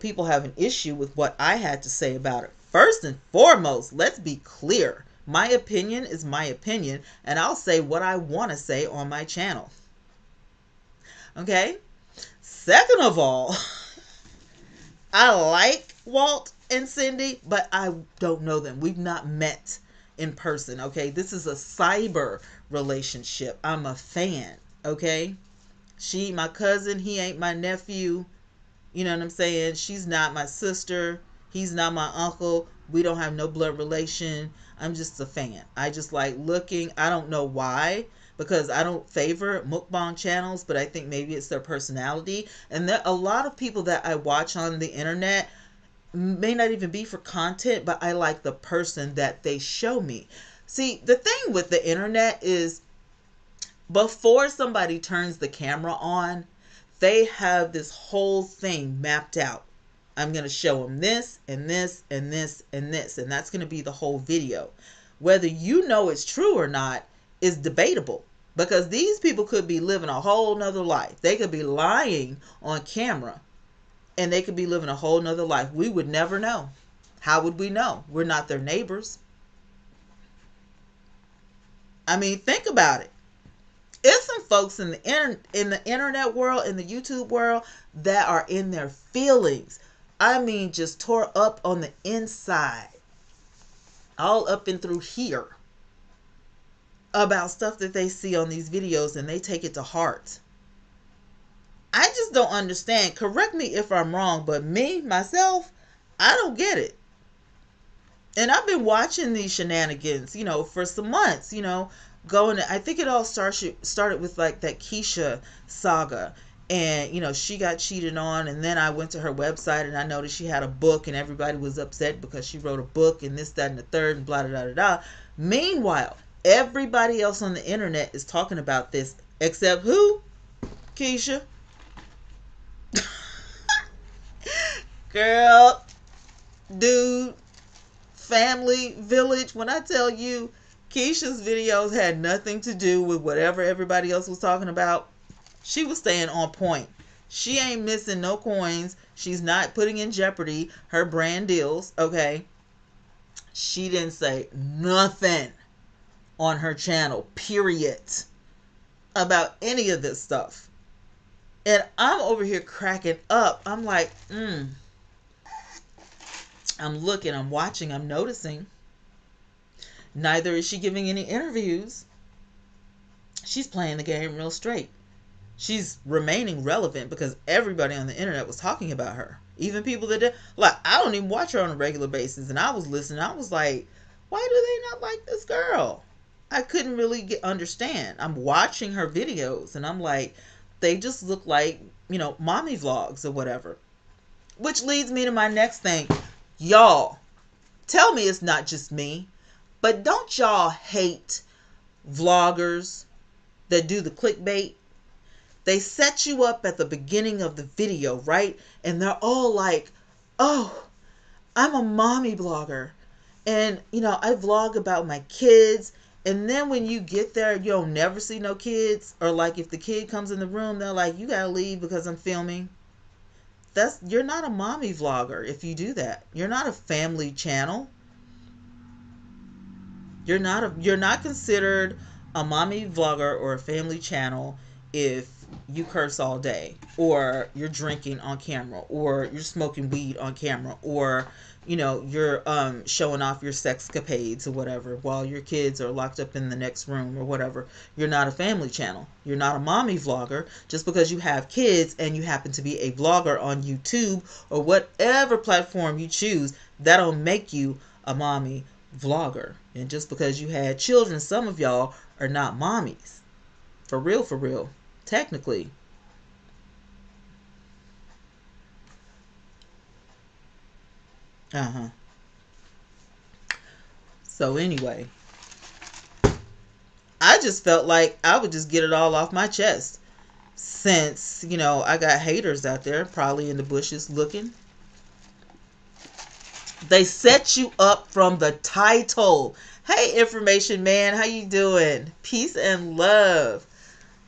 people have an issue with what I had to say about it. First and foremost, let's be clear. My opinion is my opinion, and I'll say what I want to say on my channel. Okay? Second of all, I like Walt and Cindy, but I don't know them. We've not met in person, okay? This is a cyber relationship. I'm a fan, okay? She my cousin, he ain't my nephew. You know what I'm saying? She's not my sister. He's not my uncle. We don't have no blood relation. I'm just a fan. I just like looking. I don't know why, because I don't favor mukbang channels, but I think maybe it's their personality. And there a lot of people that I watch on the internet may not even be for content, but I like the person that they show me. See, the thing with the internet is before somebody turns the camera on, they have this whole thing mapped out. I'm going to show them this and this and this and this, and that's going to be the whole video. Whether you know it's true or not is debatable, because these people could be living a whole nother life. They could be lying on camera, and they could be living a whole nother life. We would never know. How would we know? We're not their neighbors. I mean, think about it. It's some folks in the internet world, in the YouTube world, that are in their feelings. I mean, just tore up on the inside, all up and through here, about stuff that they see on these videos, and they take it to heart. I just don't understand. Correct me if I'm wrong, but me, myself, I don't get it. And I've been watching these shenanigans, for some months, going. I think it all started with like that Keisha saga. And, she got cheated on. And then I went to her website and I noticed she had a book, and everybody was upset because she wrote a book and this, that, and the third, and blah, blah, blah, blah. Meanwhile, everybody else on the internet is talking about this, except who? Keisha. Girl, dude, family, village. When I tell you, Keisha's videos had nothing to do with whatever everybody else was talking about. She was staying on point. She ain't missing no coins. She's not putting in jeopardy her brand deals, okay? She didn't say nothing on her channel, period, about any of this stuff. And I'm over here cracking up. I'm like, I'm looking, I'm watching, I'm noticing. Neither is she giving any interviews. She's playing the game real straight. She's remaining relevant because everybody on the internet was talking about her. Even people that did, like, I don't even watch her on a regular basis. And I was listening. I was like, why do they not like this girl? I couldn't really understand. I'm watching her videos and I'm like, they just look like, mommy vlogs or whatever. Which leads me to my next thing. Y'all, tell me it's not just me, but don't y'all hate vloggers that do the clickbait? They set you up at the beginning of the video, right? And they're all like, oh, I'm a mommy blogger. And, I vlog about my kids. And then when you get there, you'll never see no kids. Or like if the kid comes in the room, they're like, you gotta leave because I'm filming. You're not a mommy vlogger if you do that. You're not a family channel. You're not considered a mommy vlogger or a family channel if you curse all day, or you're drinking on camera, or you're smoking weed on camera, or you're showing off your sexcapades or whatever while your kids are locked up in the next room or whatever. You're not a family channel. You're not a mommy vlogger. Just because you have kids and you happen to be a vlogger on YouTube or whatever platform you choose, that don't make you a mommy vlogger. And just because you had children, some of y'all are not mommies. For real. Technically. So anyway, I just felt like I would just get it all off my chest, since, I got haters out there probably in the bushes looking. They set you up from the title. Hey, information man, how you doing? Peace and love.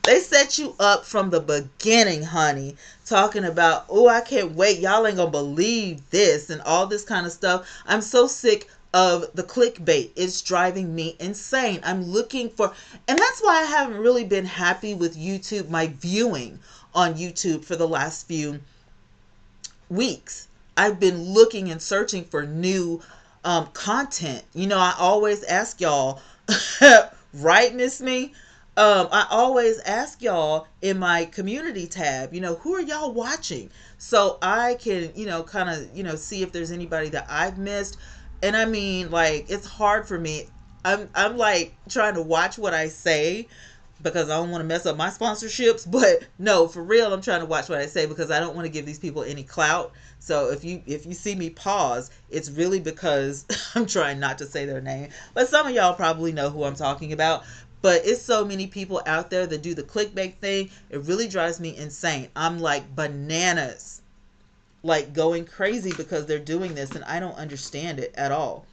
They set you up from the beginning, honey, talking about, oh, I can't wait. Y'all ain't gonna believe this and all this kind of stuff. I'm so sick of the clickbait. It's driving me insane. I'm looking for, and that's why I haven't really been happy with YouTube, my viewing on YouTube for the last few weeks. I've been looking and searching for new content. You know, I always ask y'all, right, Miss Me? I always ask y'all in my community tab, you know, who are y'all watching? So I can, you know, kind of, you know, see if there's anybody that I've missed. And I mean, like, it's hard for me. I'm like trying to watch what I say because I don't want to mess up my sponsorships. But no, for real, I'm trying to watch what I say because I don't want to give these people any clout. So if you see me pause, it's really because I'm trying not to say their name. But some of y'all probably know who I'm talking about. But it's so many people out there that do the clickbait thing. It really drives me insane. I'm like bananas, like going crazy because they're doing this, and I don't understand it at all.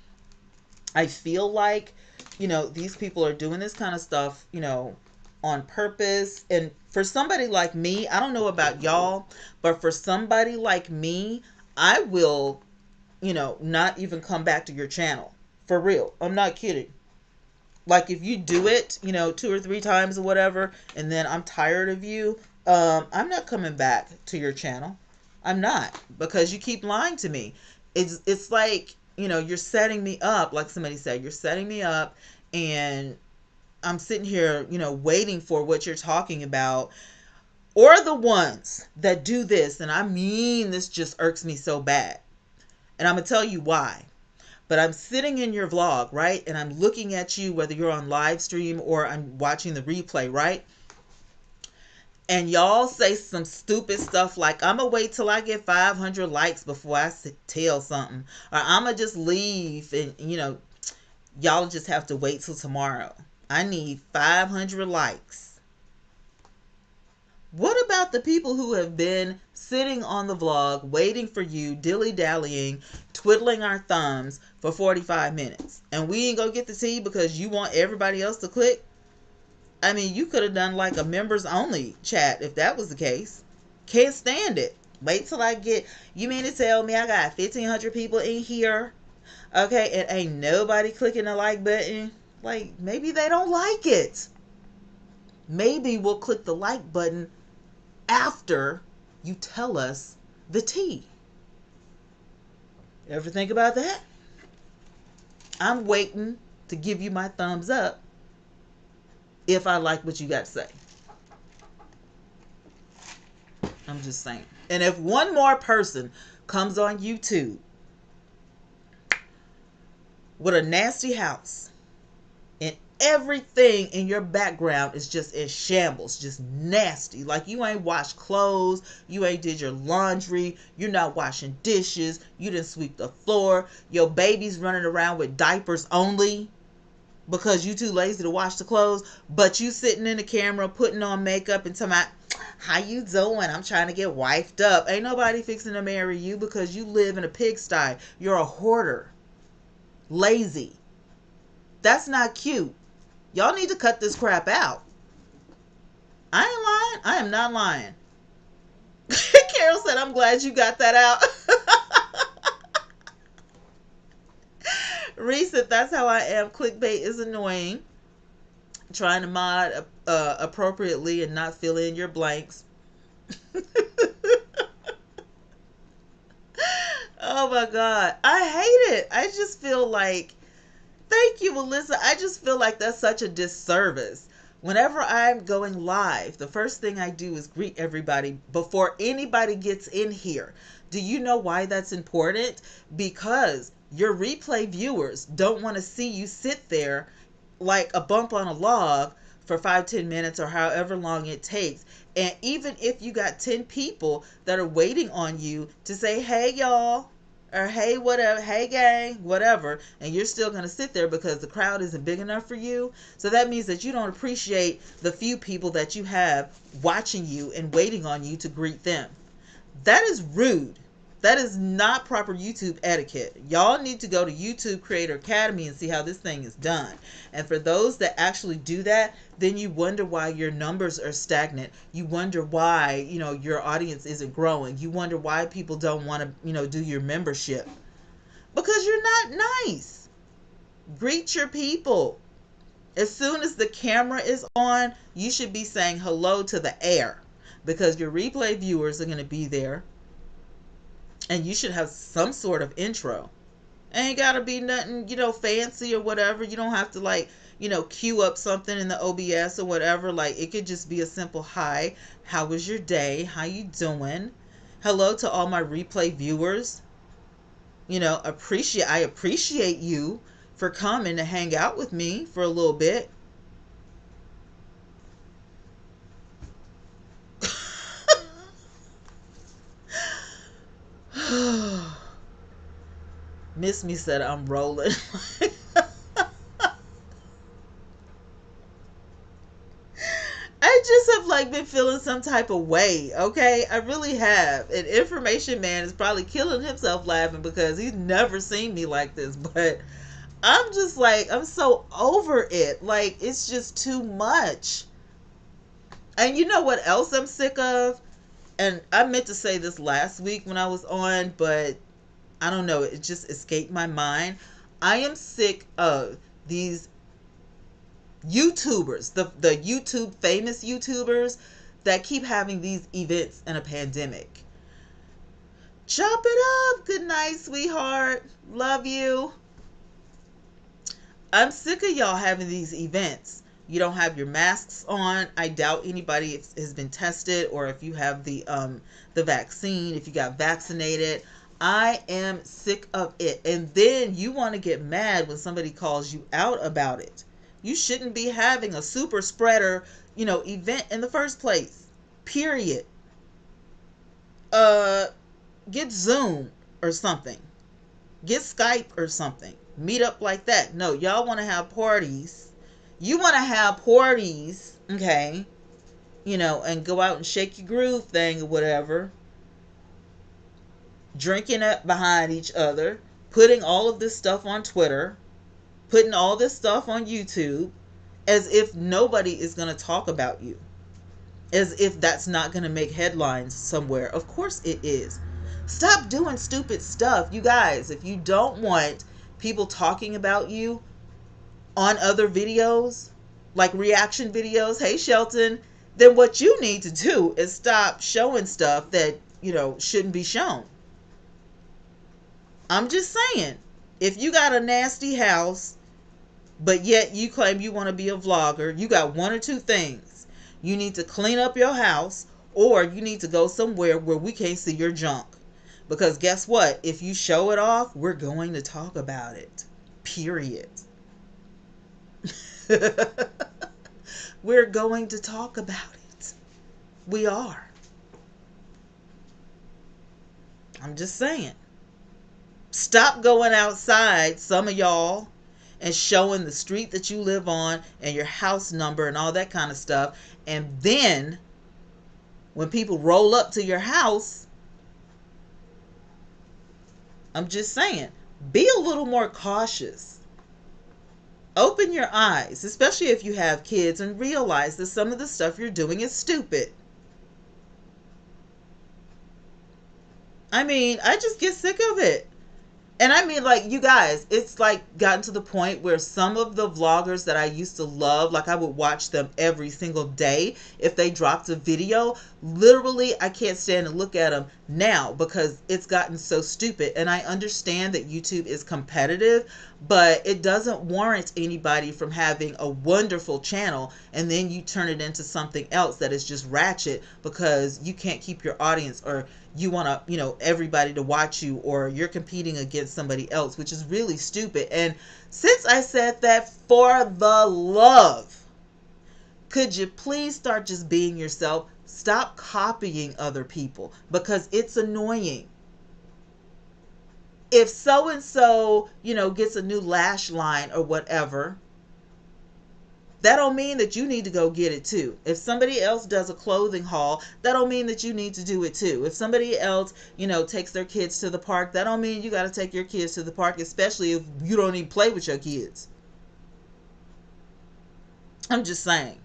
I feel like, you know, these people are doing this kind of stuff, you know, on purpose. And for somebody like me, I don't know about y'all, but for somebody like me, I will, you know, not even come back to your channel. For real. I'm not kidding. Like, if you do it, you know, 2 or 3 times or whatever, and then I'm tired of you, I'm not coming back to your channel. I'm not, because you keep lying to me. It's like, you know, you're setting me up, like somebody said, you're setting me up, and I'm sitting here, you know, waiting for what you're talking about. Or the ones that do this, and I mean, this just irks me so bad. And I'm going to tell you why. But I'm sitting in your vlog, right? And I'm looking at you, whether you're on live stream or I'm watching the replay, right? And y'all say some stupid stuff like, I'm going to wait till I get 500 likes before I tell something. Or I'm going to just leave and, you know, y'all just have to wait till tomorrow. I need 500 likes. What about the people who have been sitting on the vlog, waiting for you, dilly-dallying, twiddling our thumbs for 45 minutes? And we ain't gonna get the tea because you want everybody else to click? I mean, you could have done like a members-only chat if that was the case. Can't stand it. Wait till I get... You mean to tell me I got 1,500 people in here? Okay, and ain't nobody clicking the like button? Like, maybe they don't like it. Maybe we'll click the like button after you tell us the tea. Ever think about that? I'm waiting to give you my thumbs up if I like what you got to say. I'm just saying. And if one more person comes on YouTube with a nasty house and everything in your background is just in shambles, just nasty, like you ain't washed clothes, you ain't did your laundry, you're not washing dishes, you didn't sweep the floor, your baby's running around with diapers only because you too lazy to wash the clothes, but you sitting in the camera putting on makeup and talking about, how you doing? I'm trying to get wifed up. Ain't nobody fixing to marry you because you live in a pigsty. You're a hoarder. Lazy. That's not cute. Y'all need to cut this crap out. I ain't lying. I am not lying. Carol said, I'm glad you got that out. Reese said, that's how I am. Clickbait is annoying. Trying to mod appropriately and not fill in your blanks. Oh my God. I hate it. I just feel like, thank you, Melissa. I just feel like that's such a disservice. Whenever I'm going live, the first thing I do is greet everybody before anybody gets in here. Do you know why that's important? Because your replay viewers don't want to see you sit there like a bump on a log for 5-10 minutes or however long it takes. And even if you got 10 people that are waiting on you to say, hey, y'all, or hey, whatever, hey, gang, whatever, and you're still going to sit there because the crowd isn't big enough for you. So that means that you don't appreciate the few people that you have watching you and waiting on you to greet them. That is rude. That is not proper YouTube etiquette. Y'all need to go to YouTube Creator Academy and see how this thing is done. And for those that actually do that, then you wonder why your numbers are stagnant. You wonder why, your audience isn't growing. You wonder why people don't want to, do your membership. Because you're not nice. Greet your people. As soon as the camera is on, you should be saying hello to the air, because your replay viewers are going to be there. And you should have some sort of intro. Ain't gotta be nothing, fancy or whatever. You don't have to queue up something in the OBS or whatever. Like, it could just be a simple hi. How was your day? How you doing? Hello to all my replay viewers. I appreciate you for coming to hang out with me for a little bit. Miss Me said I'm rolling. I just have been feeling some type of way, okay? I really have. And Information Man is probably killing himself laughing because he's never seen me like this. But I'm just I'm so over it. It's just too much. And you know what else I'm sick of? And I meant to say this last week when I was on, but I don't know, it just escaped my mind. I am sick of these YouTubers, the YouTube famous YouTubers that keep having these events in a pandemic. Chop it up. Good night, sweetheart. Love you. I'm sick of y'all having these events. You don't have your masks on. I doubt anybody has been tested, or if you have the vaccine, if you got vaccinated. I am sick of it. And then you want to get mad when somebody calls you out about it. You shouldn't be having a super spreader, event in the first place. Period. Get Zoom or something. Get Skype or something. Meet up like that. No, y'all want to have parties. You want to have parties, okay? And go out and shake your groove thing or whatever. Drinking up behind each other, putting all of this stuff on Twitter, putting all this stuff on YouTube, as if nobody is going to talk about you, as if that's not going to make headlines somewhere. Of course it is. Stop doing stupid stuff, you guys. If you don't want people talking about you on other videos, like reaction videos, hey Shelton, then what you need to do is stop showing stuff that shouldn't be shown. I'm just saying, if you got a nasty house, but yet you claim you want to be a vlogger, you got one or two things. You need to clean up your house, or you need to go somewhere where we can't see your junk. Because guess what? If you show it off, we're going to talk about it. Period. We're going to talk about it. We are. I'm just saying. Stop going outside, some of y'all, and showing the street that you live on and your house number and all that kind of stuff. And then when people roll up to your house, I'm just saying, be a little more cautious. Open your eyes, especially if you have kids, and realize that some of the stuff you're doing is stupid. I just get sick of it. And you guys, it's gotten to the point where some of the vloggers that I used to love, I would watch them every single day. If they dropped a video, literally, I can't stand to look at them now because it's gotten so stupid. And I understand that YouTube is competitive, but it doesn't warrant anybody from having a wonderful channel and then you turn it into something else that is just ratchet because you can't keep your audience, or you want to, everybody to watch you, or you're competing against somebody else, which is really stupid. And since I said that, for the love, could you please start just being yourself? Stop copying other people because it's annoying. If so-and-so, gets a new lash line or whatever, That don't mean that you need to go get it too. If somebody else does a clothing haul, that don't mean that you need to do it too. If somebody else, takes their kids to the park, that don't mean you got to take your kids to the park, especially if you don't even play with your kids. I'm just saying.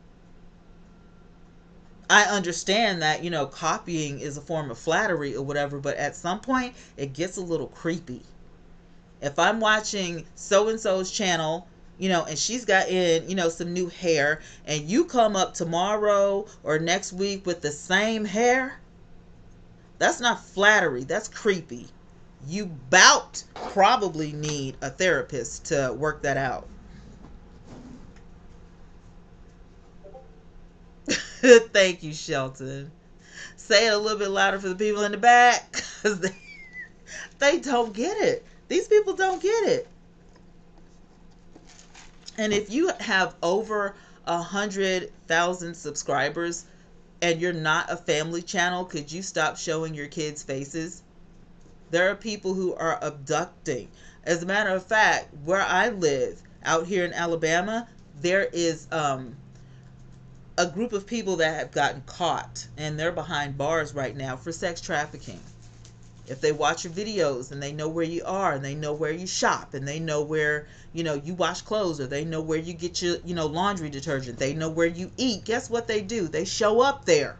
I understand that, copying is a form of flattery or whatever, but at some point it gets a little creepy. If I'm watching so-and-so's channel, and she's got in, some new hair, and you come up tomorrow or next week with the same hair, that's not flattery. That's creepy. You bout probably need a therapist to work that out. Thank you, Shelton. Say it a little bit louder for the people in the back, because they don't get it. These people don't get it. And if you have over 100,000 subscribers and you're not a family channel, could you stop showing your kids' faces? There are people who are abducting. As a matter of fact, where I live out here in Alabama, there is a group of people that have gotten caught, and they're behind bars right now for sex trafficking. If they watch your videos and they know where you are, and they know where you shop, and they know where, you wash clothes, or they know where you get your, laundry detergent, they know where you eat, guess what they do? They show up there.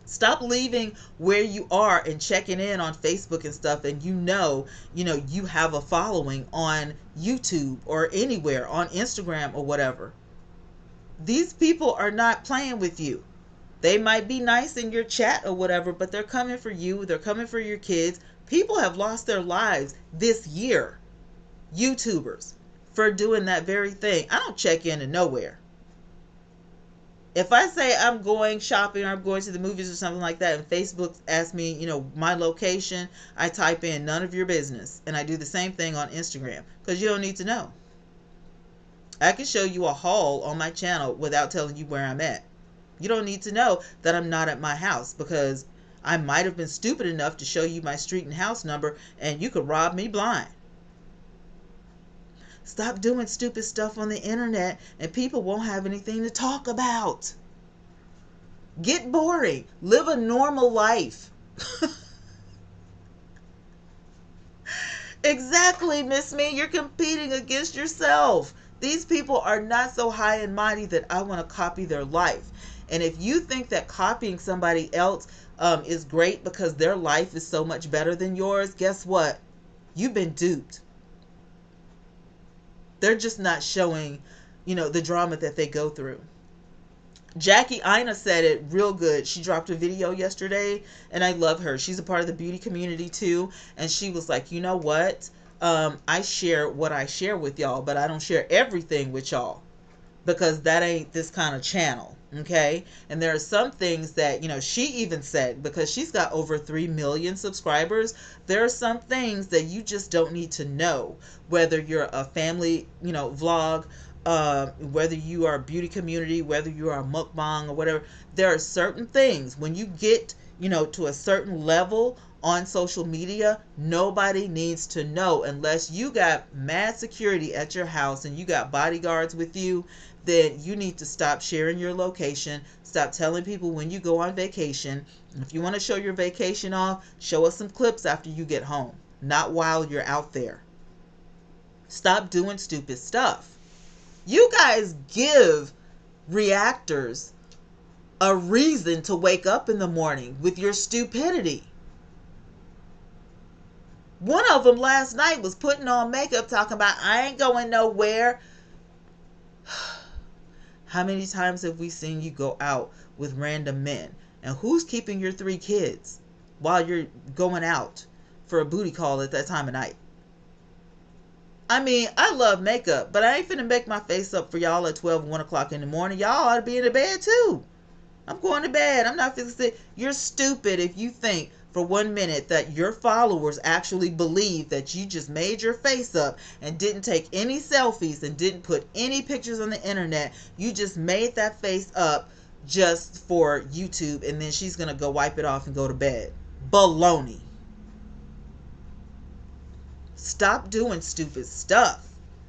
Stop leaving where you are and checking in on Facebook and stuff, and you have a following on YouTube or anywhere, on Instagram or whatever. These people are not playing with you. They might be nice in your chat or whatever, but they're coming for you. They're coming for your kids. People have lost their lives this year, YouTubers, for doing that very thing. I don't check into nowhere. If I say I'm going shopping or I'm going to the movies or something like that, and Facebook asks me, my location, I type in none of your business. And I do the same thing on Instagram, because you don't need to know. I can show you a haul on my channel without telling you where I'm at. You don't need to know that I'm not at my house, because I might have been stupid enough to show you my street and house number, and you could rob me blind. Stop doing stupid stuff on the internet, and people won't have anything to talk about. Get boring. Live a normal life. Exactly, Miss Me. You're competing against yourself. These people are not so high and mighty that I want to copy their life. And if you think that copying somebody else is great because their life is so much better than yours, guess what? You've been duped. They're just not showing, the drama that they go through. Jackie Ina said it real good. She dropped a video yesterday, and I love her. She's a part of the beauty community too. And she was like, you know what? I share what I share with y'all, but I don't share everything with y'all, because that ain't this kind of channel. Okay. And there are some things that, she even said, because she's got over 3 million subscribers, there are some things that you just don't need to know, whether you're a family, vlog, whether you are a beauty community, whether you are a mukbang or whatever. There are certain things when you get, to a certain level on social media, nobody needs to know, unless you got mad security at your house and you got bodyguards with you. Then you need to stop sharing your location. Stop telling people when you go on vacation. If you want to show your vacation off, show us some clips after you get home, not while you're out there. Stop doing stupid stuff. You guys give reactors a reason to wake up in the morning with your stupidity. One of them last night was putting on makeup talking about, I ain't going nowhere. How many times have we seen you go out with random men? And who's keeping your 3 kids while you're going out for a booty call at that time of night? I mean, I love makeup, but I ain't finna make my face up for y'all at 12 and 1 o'clock in the morning. Y'all ought to be in the bed too. I'm going to bed. I'm not finna sit. You're stupid if you think for 1 minute that your followers actually believe that you just made your face up and didn't take any selfies and didn't put any pictures on the internet. You just made that face up just for YouTube, and then she's gonna go wipe it off and go to bed. Baloney. Stop doing stupid stuff.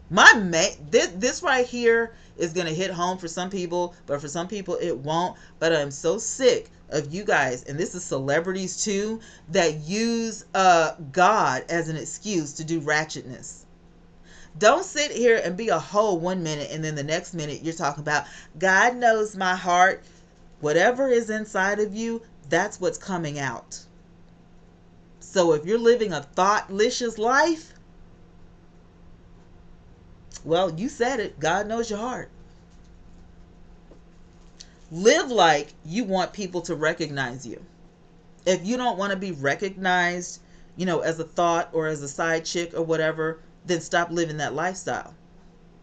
This right here is going to hit home for some people, but for some people it won't. But I'm so sick of you guys, and this is celebrities too, that use God as an excuse to do ratchetness. Don't sit here and be a hoe 1 minute and then the next minute you're talking about God knows my heart. Whatever is inside of you, that's what's coming out. So if you're living a thoughtlicious life, well, you said it. God knows your heart. Live like you want people to recognize you. If you don't want to be recognized, as a thought or as a side chick or whatever, then stop living that lifestyle.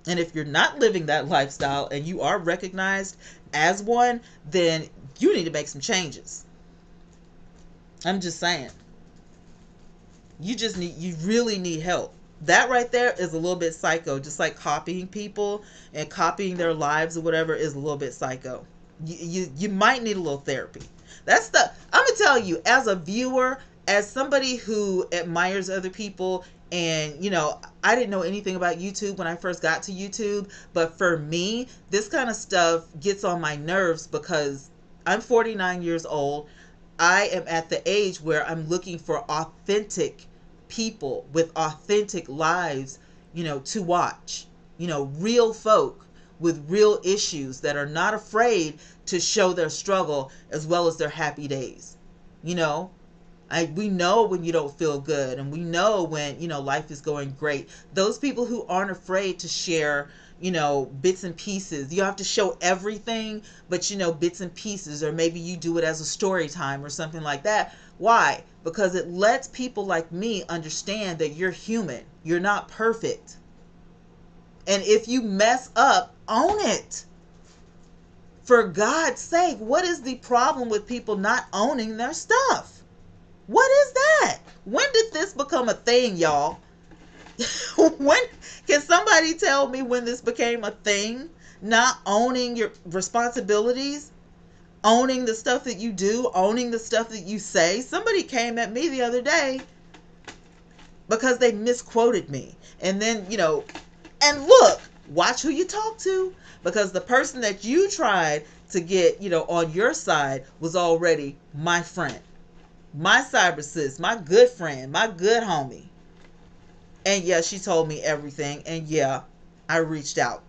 And if you're not living that lifestyle and you are recognized as one, then you need to make some changes. I'm just saying. You really need help. That right there is a little bit psycho. Just like copying people and copying their lives or whatever is a little bit psycho. You might need a little therapy. I'm gonna tell you, as a viewer, as somebody who admires other people, and I didn't know anything about YouTube when I first got to YouTube, but for me, this kind of stuff gets on my nerves because I'm 49 years old. I am at the age where I'm looking for authentic people with authentic lives, to watch, real folk with real issues that are not afraid to show their struggle as well as their happy days. We know when you don't feel good, and we know when, life is going great. Those people who aren't afraid to share, bits and pieces. You don't have to show everything, but, bits and pieces, or maybe you do it as a story time or something like that. Why? Because it lets people like me understand that you're human. You're not perfect. And if you mess up, own it. For God's sake, what is the problem with people not owning their stuff? What is that? When did this become a thing, y'all? When can somebody tell me when this became a thing? Not owning your responsibilities, owning the stuff that you do, owning the stuff that you say. Somebody came at me the other day because they misquoted me. And then, and look, watch who you talk to, because the person that you tried to get, on your side was already my friend. My cyber sis, my good friend, my good homie. And yeah, she told me everything. And yeah, I reached out.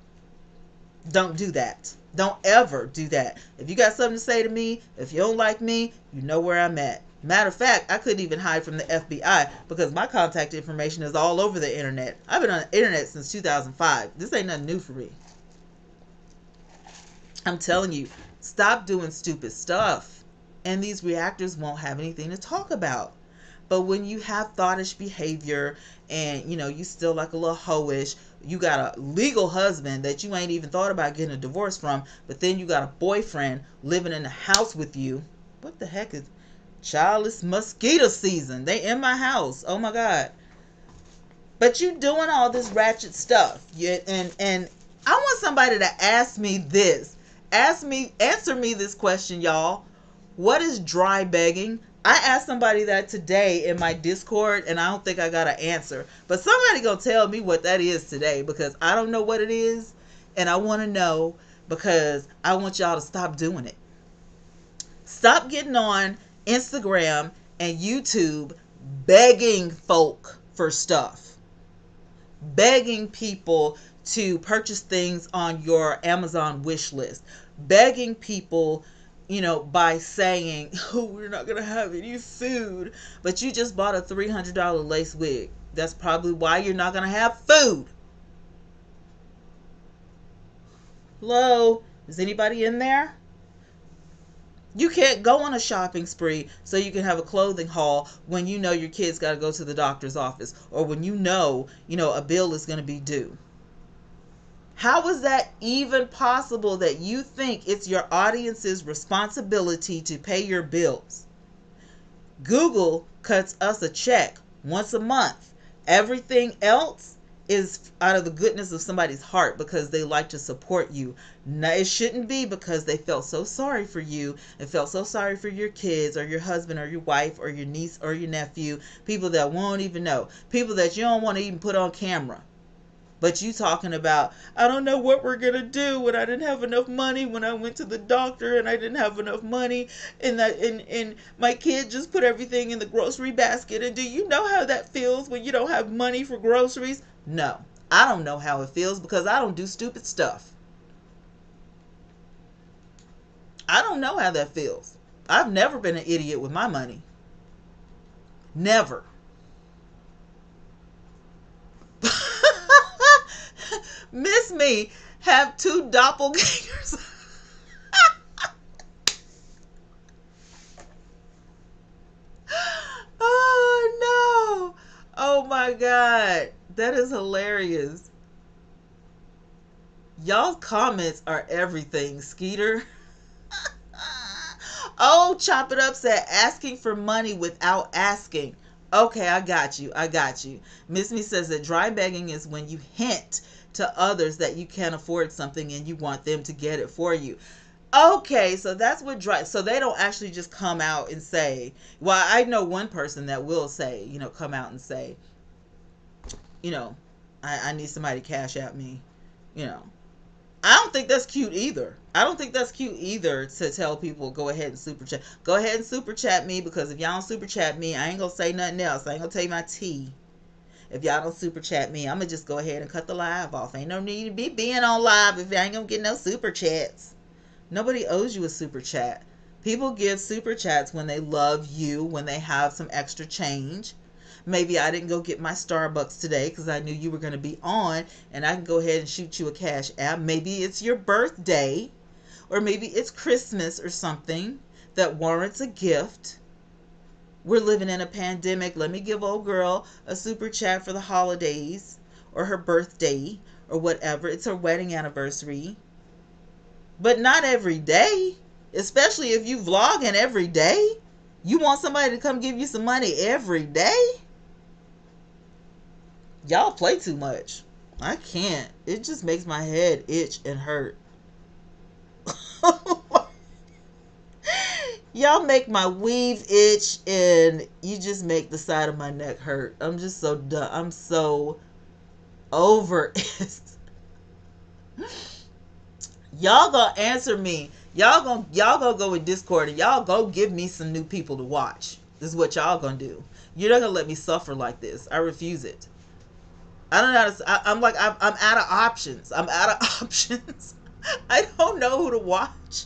Don't do that. Don't ever do that. If you got something to say to me, if you don't like me, you know where I'm at. Matter of fact, I couldn't even hide from the FBI because my contact information is all over the internet. I've been on the internet since 2005. This ain't nothing new for me. I'm telling you, stop doing stupid stuff. And these reactors won't have anything to talk about. But when you have thoughtish behavior and, you still like a little hoish, you got a legal husband that you ain't even thought about getting a divorce from, but then you got a boyfriend living in the house with you. What the heck is... Child, it's mosquito season. They in my house. Oh my God. But you doing all this ratchet stuff. And I want somebody to ask me this. Answer me this question, y'all. What is dry begging? I asked somebody that today in my Discord, and I don't think I got an answer. But somebody gonna tell me what that is today, because I don't know what it is, and I want to know, because I want y'all to stop doing it. Stop getting on Instagram and YouTube begging folk for stuff. Begging people to purchase things on your Amazon wish list. Begging people, by saying, oh, we're not going to have any food. But you just bought a $300 lace wig. That's probably why you're not going to have food. Hello? Is anybody in there? You can't go on a shopping spree so you can have a clothing haul when you know your kids got to go to the doctor's office, or when you know, a bill is going to be due. How is that even possible that you think it's your audience's responsibility to pay your bills? Google cuts us a check once a month. Everything else is out of the goodness of somebody's heart because they like to support you. No, it shouldn't be because they felt so sorry for you and felt so sorry for your kids or your husband or your wife or your niece or your nephew, people that won't even know, people that you don't want to even put on camera. But you talking about, I don't know what we're going to do when I didn't have enough money when I went to the doctor and I didn't have enough money and my kid just put everything in the grocery basket. And do you know how that feels when you don't have money for groceries? No, I don't know how it feels because I don't do stupid stuff. I don't know how that feels. I've never been an idiot with my money. Never. Miss me have two doppelgangers. Oh no. Oh my God. That is hilarious. Y'all's comments are everything, Skeeter. Oh, Chop It Up said asking for money without asking. Okay, I got you. I got you. Miss Me says that dry begging is when you hint to others that you can't afford something and you want them to get it for you. Okay, so that's what dry. So they don't actually just come out and say. Well, I know one person that will say, come out and say, I need somebody to cash out me. You know, I don't think that's cute either. I don't think that's cute either to tell people go ahead and super chat. Go ahead and super chat me, because if y'all don't super chat me, I ain't gonna say nothing else. I ain't gonna tell you my tea. If y'all don't super chat me, I'm gonna just go ahead and cut the live off. Ain't no need to be being on live if I ain't gonna get no super chats. Nobody owes you a super chat. People give super chats when they love you, when they have some extra change. Maybe I didn't go get my Starbucks today because I knew you were going to be on, and I can go ahead and shoot you a cash app. Maybe it's your birthday, or maybe it's Christmas or something that warrants a gift. We're living in a pandemic. Let me give old girl a super chat for the holidays or her birthday or whatever. It's her wedding anniversary. But not every day, especially if you vlogging every day. You want somebody to come give you some money every day? Y'all play too much. I can't. It just makes my head itch and hurt. Y'all make my weave itch, and you just make the side of my neck hurt. I'm just so done. I'm so over it. Y'all gonna answer me. Y'all gonna go with Discord, and y'all go give me some new people to watch. This is what y'all gonna do. You're not gonna let me suffer like this. I refuse it. I don't know how to. I'm like, I'm out of options. I'm out of options. I don't know who to watch.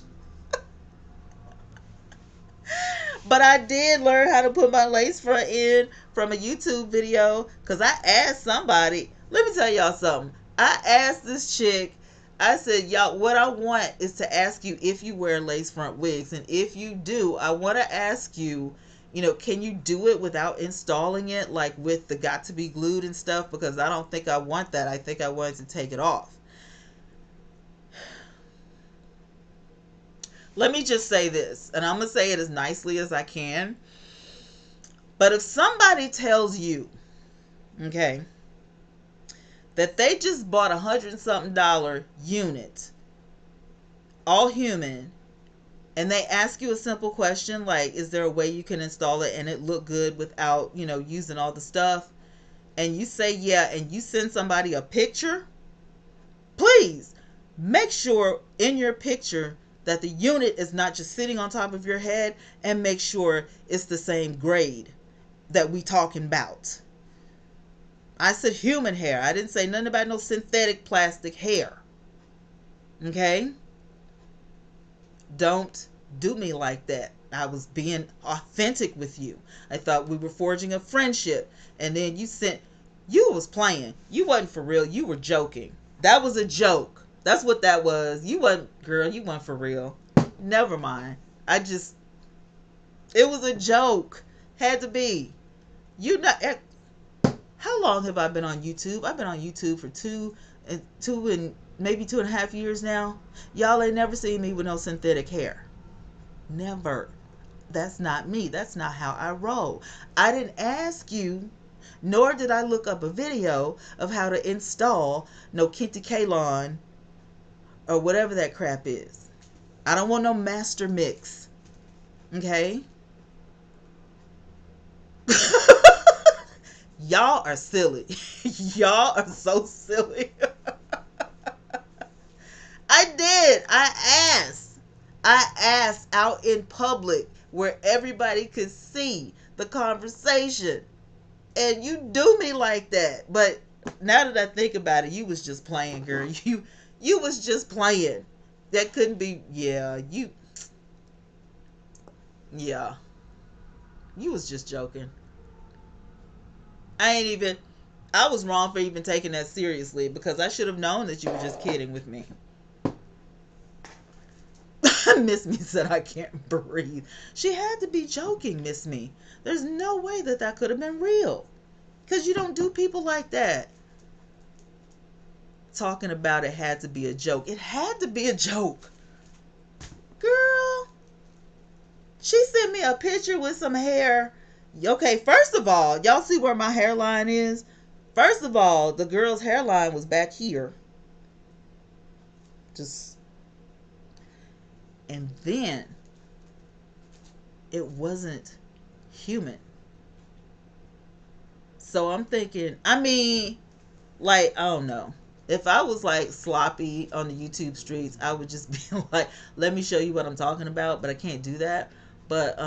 But I did learn how to put my lace front in from a YouTube video, because I asked somebody. Let me tell y'all something. I asked this chick. I said, y'all, what I want is to ask you if you wear lace front wigs. And if you do, I want to ask you, can you do it without installing it, like with the got to be glued and stuff? Because I don't think I want that. I think I wanted to take it off. Let me just say this, and I'm going to say it as nicely as I can. But if somebody tells you, okay, that they just bought $100-something unit, all human, and they ask you a simple question like, is there a way you can install it and it look good without, using all the stuff? And you say yeah, and you send somebody a picture, please make sure in your picture that the unit is not just sitting on top of your head, and make sure it's the same grade that we talking about. I said human hair. I didn't say nothing about no synthetic plastic hair. Okay? Don't do me like that. I was being authentic with you. I thought we were forging a friendship. And then you was playing. You wasn't for real. You were joking. That was a joke. That's what that was. You wasn't for real. Never mind. It was a joke. Had to be. How long have I been on YouTube? I've been on YouTube for two and maybe 2.5 years now. Y'all ain't never seen me with no synthetic hair. Never. That's not me. That's not how I roll. I didn't ask you, nor did I look up a video of how to install no Kenti Kalon or whatever that crap is. I don't want no master mix. Okay? Y'all are silly. Y'all are so silly. I did. I asked out in public where everybody could see the conversation. And you do me like that. But now that I think about it, you was just playing, girl. You was just playing. That couldn't be. Yeah, you was just joking. I ain't even. I was wrong for even taking that seriously because I should have known that you were just kidding with me. Miss Me said I can't breathe. She had to be joking, Miss Me. There's no way that that could have been real. Because you don't do people like that. Talking about it had to be a joke. It had to be a joke. Girl, she sent me a picture with some hair. Okay, first of all, y'all see where my hairline is? First of all, the girl's hairline was back here. Just, and then it wasn't human. So I'm thinking, I mean, like, I don't know. If I was like sloppy on the YouTube streets, I would just be like, let me show you what I'm talking about, but I can't do that. But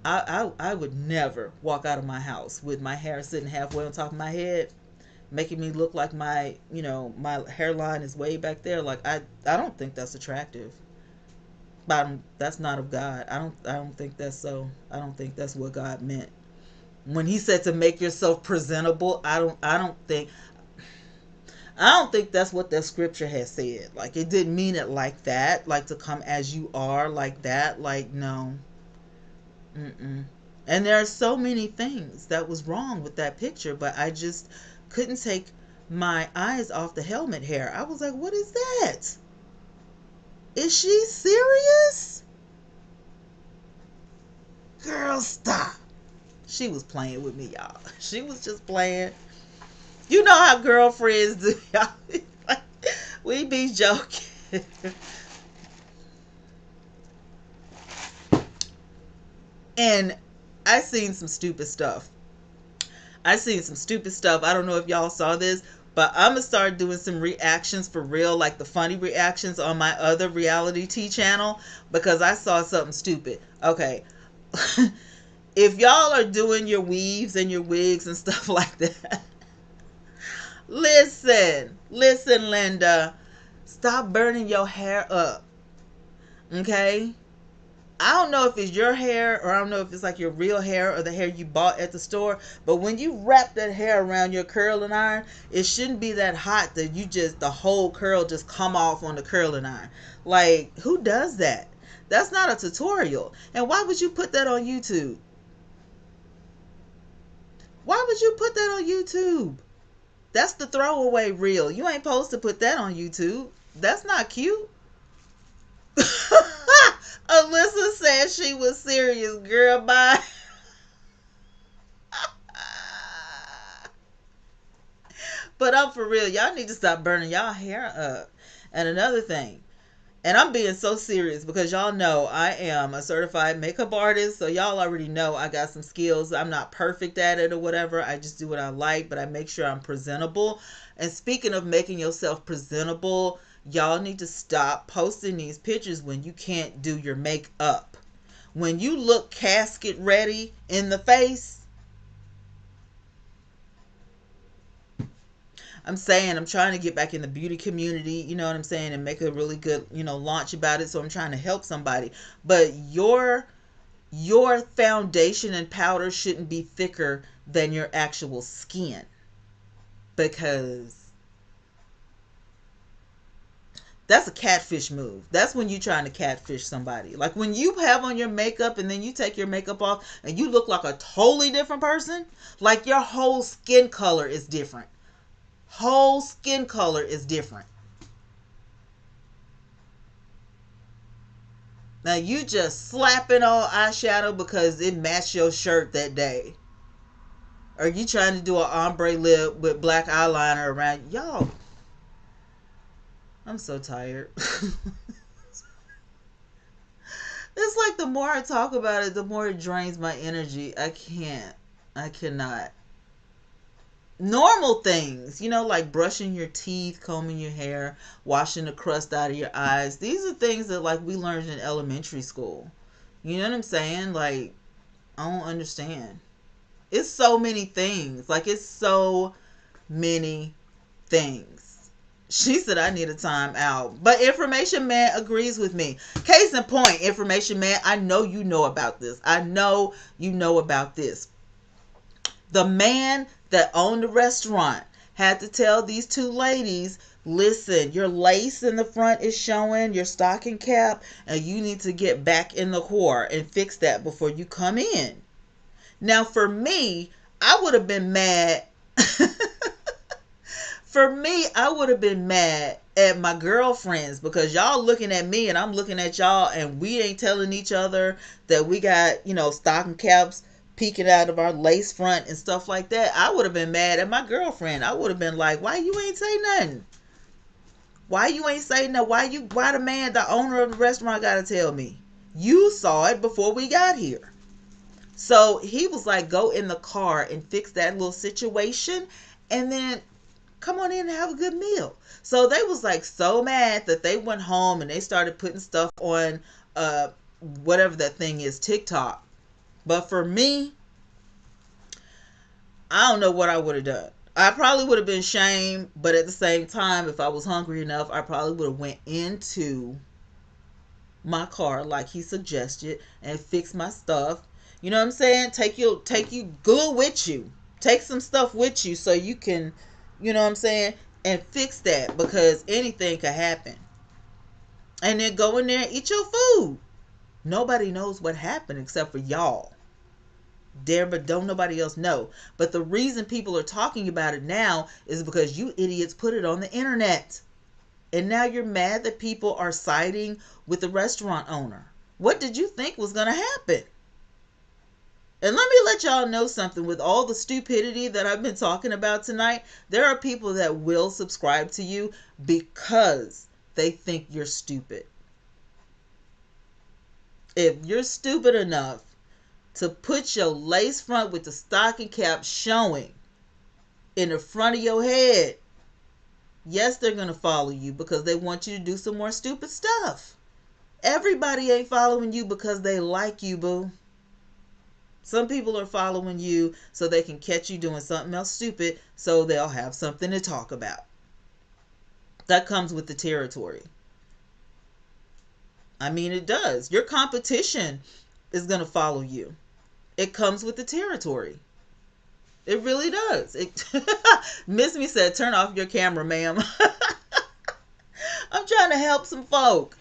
I would never walk out of my house with my hair sitting halfway on top of my head, making me look like my hairline is way back there. Like I don't think that's attractive. But that's not of God. I don't think that's so. I don't think that's what God meant when He said to make yourself presentable. I don't think that's what the scripture has said. Like it didn't mean it like that. Like to come as you are like that. Like no. Mm-mm. And there are so many things that was wrong with that picture, but I just couldn't take my eyes off the helmet hair. I was like, what is that? Is she serious? Girl, stop. She was playing with me, y'all. She was just playing. You know how girlfriends do, y'all. Like, we be joking. And I seen some stupid stuff. I don't know if y'all saw this, but I'm going to start doing some reactions for real, like the funny reactions on my other reality T channel, because I saw something stupid. Okay. If y'all are doing your weaves and your wigs and stuff like that, listen, Linda, stop burning your hair up. Okay? I don't know if it's your hair or I don't know if it's like your real hair or the hair you bought at the store, but when you wrap that hair around your curling iron, it shouldn't be that hot that the whole curl just come off on the curling iron. Like, who does that? That's not a tutorial. And why would you put that on YouTube? Why would you put that on YouTube? That's the throwaway reel. You ain't supposed to put that on YouTube. That's not cute. Alyssa said she was serious, girl. Bye. But I'm for real. Y'all need to stop burning y'all hair up. And another thing, and I'm being so serious because y'all know I am a certified makeup artist. So y'all already know I got some skills. I'm not perfect at it or whatever. I just do what I like, but I make sure I'm presentable. And speaking of making yourself presentable, y'all need to stop posting these pictures when you can't do your makeup. When you look casket ready in the face, I'm saying I'm trying to get back in the beauty community, you know what I'm saying, and make a really good, launch about it. So I'm trying to help somebody. But your foundation and powder shouldn't be thicker than your actual skin, because that's a catfish move. That's when you're trying to catfish somebody. Like when you have on your makeup and then you take your makeup off and you look like a totally different person, like your whole skin color is different. Whole skin color is different. Now you just slapping on eyeshadow because it matched your shirt that day. Or you trying to do an ombre lip with black eyeliner around. Y'all, I'm so tired. It's like the more I talk about it, the more it drains my energy. I can't. I cannot. Normal things, like brushing your teeth, combing your hair, washing the crust out of your eyes. These are things that like we learned in elementary school. You know what I'm saying? Like, I don't understand. It's so many things. Like, it's so many things. She said I need a time out. But Information Man agrees with me. Case in point, Information Man, I know you know about this. I know you know about this. The man that owned the restaurant had to tell these two ladies, listen, your lace in the front is showing, your stocking cap, and you need to get back in the car and fix that before you come in. Now, for me, I would have been mad. For me, I would have been mad at my girlfriends because y'all looking at me and I'm looking at y'all and we ain't telling each other that we got, stocking caps peeking out of our lace front and stuff like that. I would have been mad at my girlfriend. I would have been like, why you ain't say nothing? Why you ain't say nothing? Why the man, the owner of the restaurant gotta tell me? You saw it before we got here. So he was like, go in the car and fix that little situation and then come on in and have a good meal. So they was like so mad that they went home and they started putting stuff on whatever that thing is, TikTok. But for me, I don't know what I would have done. I probably would have been shamed, but at the same time, if I was hungry enough, I probably would have went into my car like he suggested and fixed my stuff. You know what I'm saying? Take you good with you. Take some stuff with you so you can, you know what I'm saying, and fix that because anything could happen. And then go in there and eat your food. Nobody knows what happened except for y'all. There, but don't nobody else know. But the reason people are talking about it now is because you idiots put it on the internet. And now you're mad that people are siding with the restaurant owner. What did you think was going to happen? And let me let y'all know something. With all the stupidity that I've been talking about tonight, there are people that will subscribe to you because they think you're stupid. If you're stupid enough to put your lace front with the stocking cap showing in the front of your head, yes, they're going to follow you because they want you to do some more stupid stuff. Everybody ain't following you because they like you, boo. Some people are following you so they can catch you doing something else stupid so they'll have something to talk about. That comes with the territory. I mean, it does. Your competition is going to follow you. It comes with the territory. It really does. Miss Me said, turn off your camera, ma'am. I'm trying to help some folk.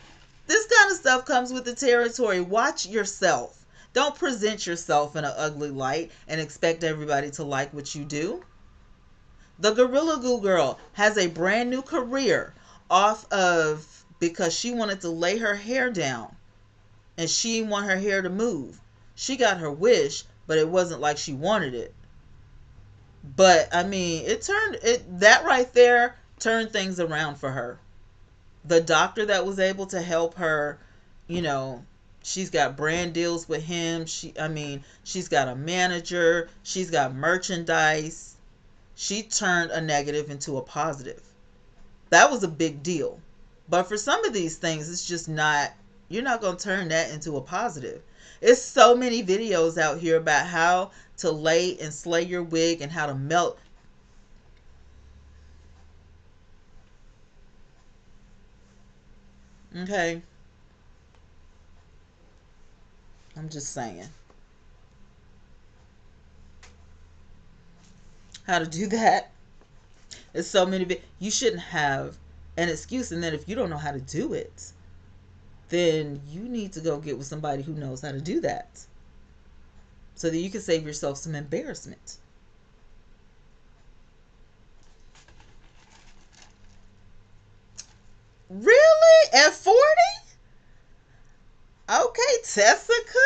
This kind of stuff comes with the territory. Watch yourself. Don't present yourself in an ugly light and expect everybody to like what you do. The Gorilla Glue girl has a brand new career off of because she wanted to lay her hair down and she didn't want her hair to move. She got her wish, but it wasn't like she wanted it. But I mean, that right there turned things around for her. The doctor that was able to help her, she's got brand deals with him. She's got a manager. She's got merchandise. She turned a negative into a positive. That was a big deal. But for some of these things, it's just not, you're not going to turn that into a positive. It's so many videos out here about how to lay and slay your wig and how to melt. Okay. I'm just saying. How to do that. It's so many. You shouldn't have an excuse. And then if you don't know how to do it, then you need to go get with somebody who knows how to do that so that you can save yourself some embarrassment. Really? At 40? Okay, Tessica.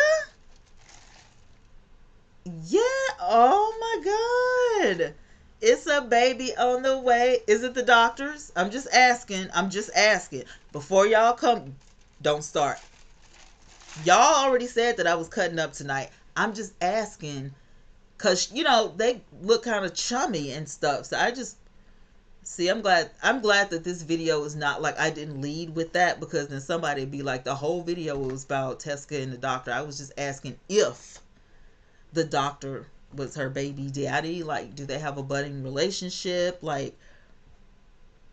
Yeah. Oh my God. It's a baby on the way. Is it the doctors? I'm just asking. Before y'all come, don't start. Y'all already said that I was cutting up tonight. I'm just asking, because they look kind of chummy and stuff. So I just see, I'm glad that this video is not like, I didn't lead with that, because then somebody would be like, the whole video was about Teska and the doctor. I was just asking if the doctor was her baby daddy. Like, do they have a budding relationship? Like,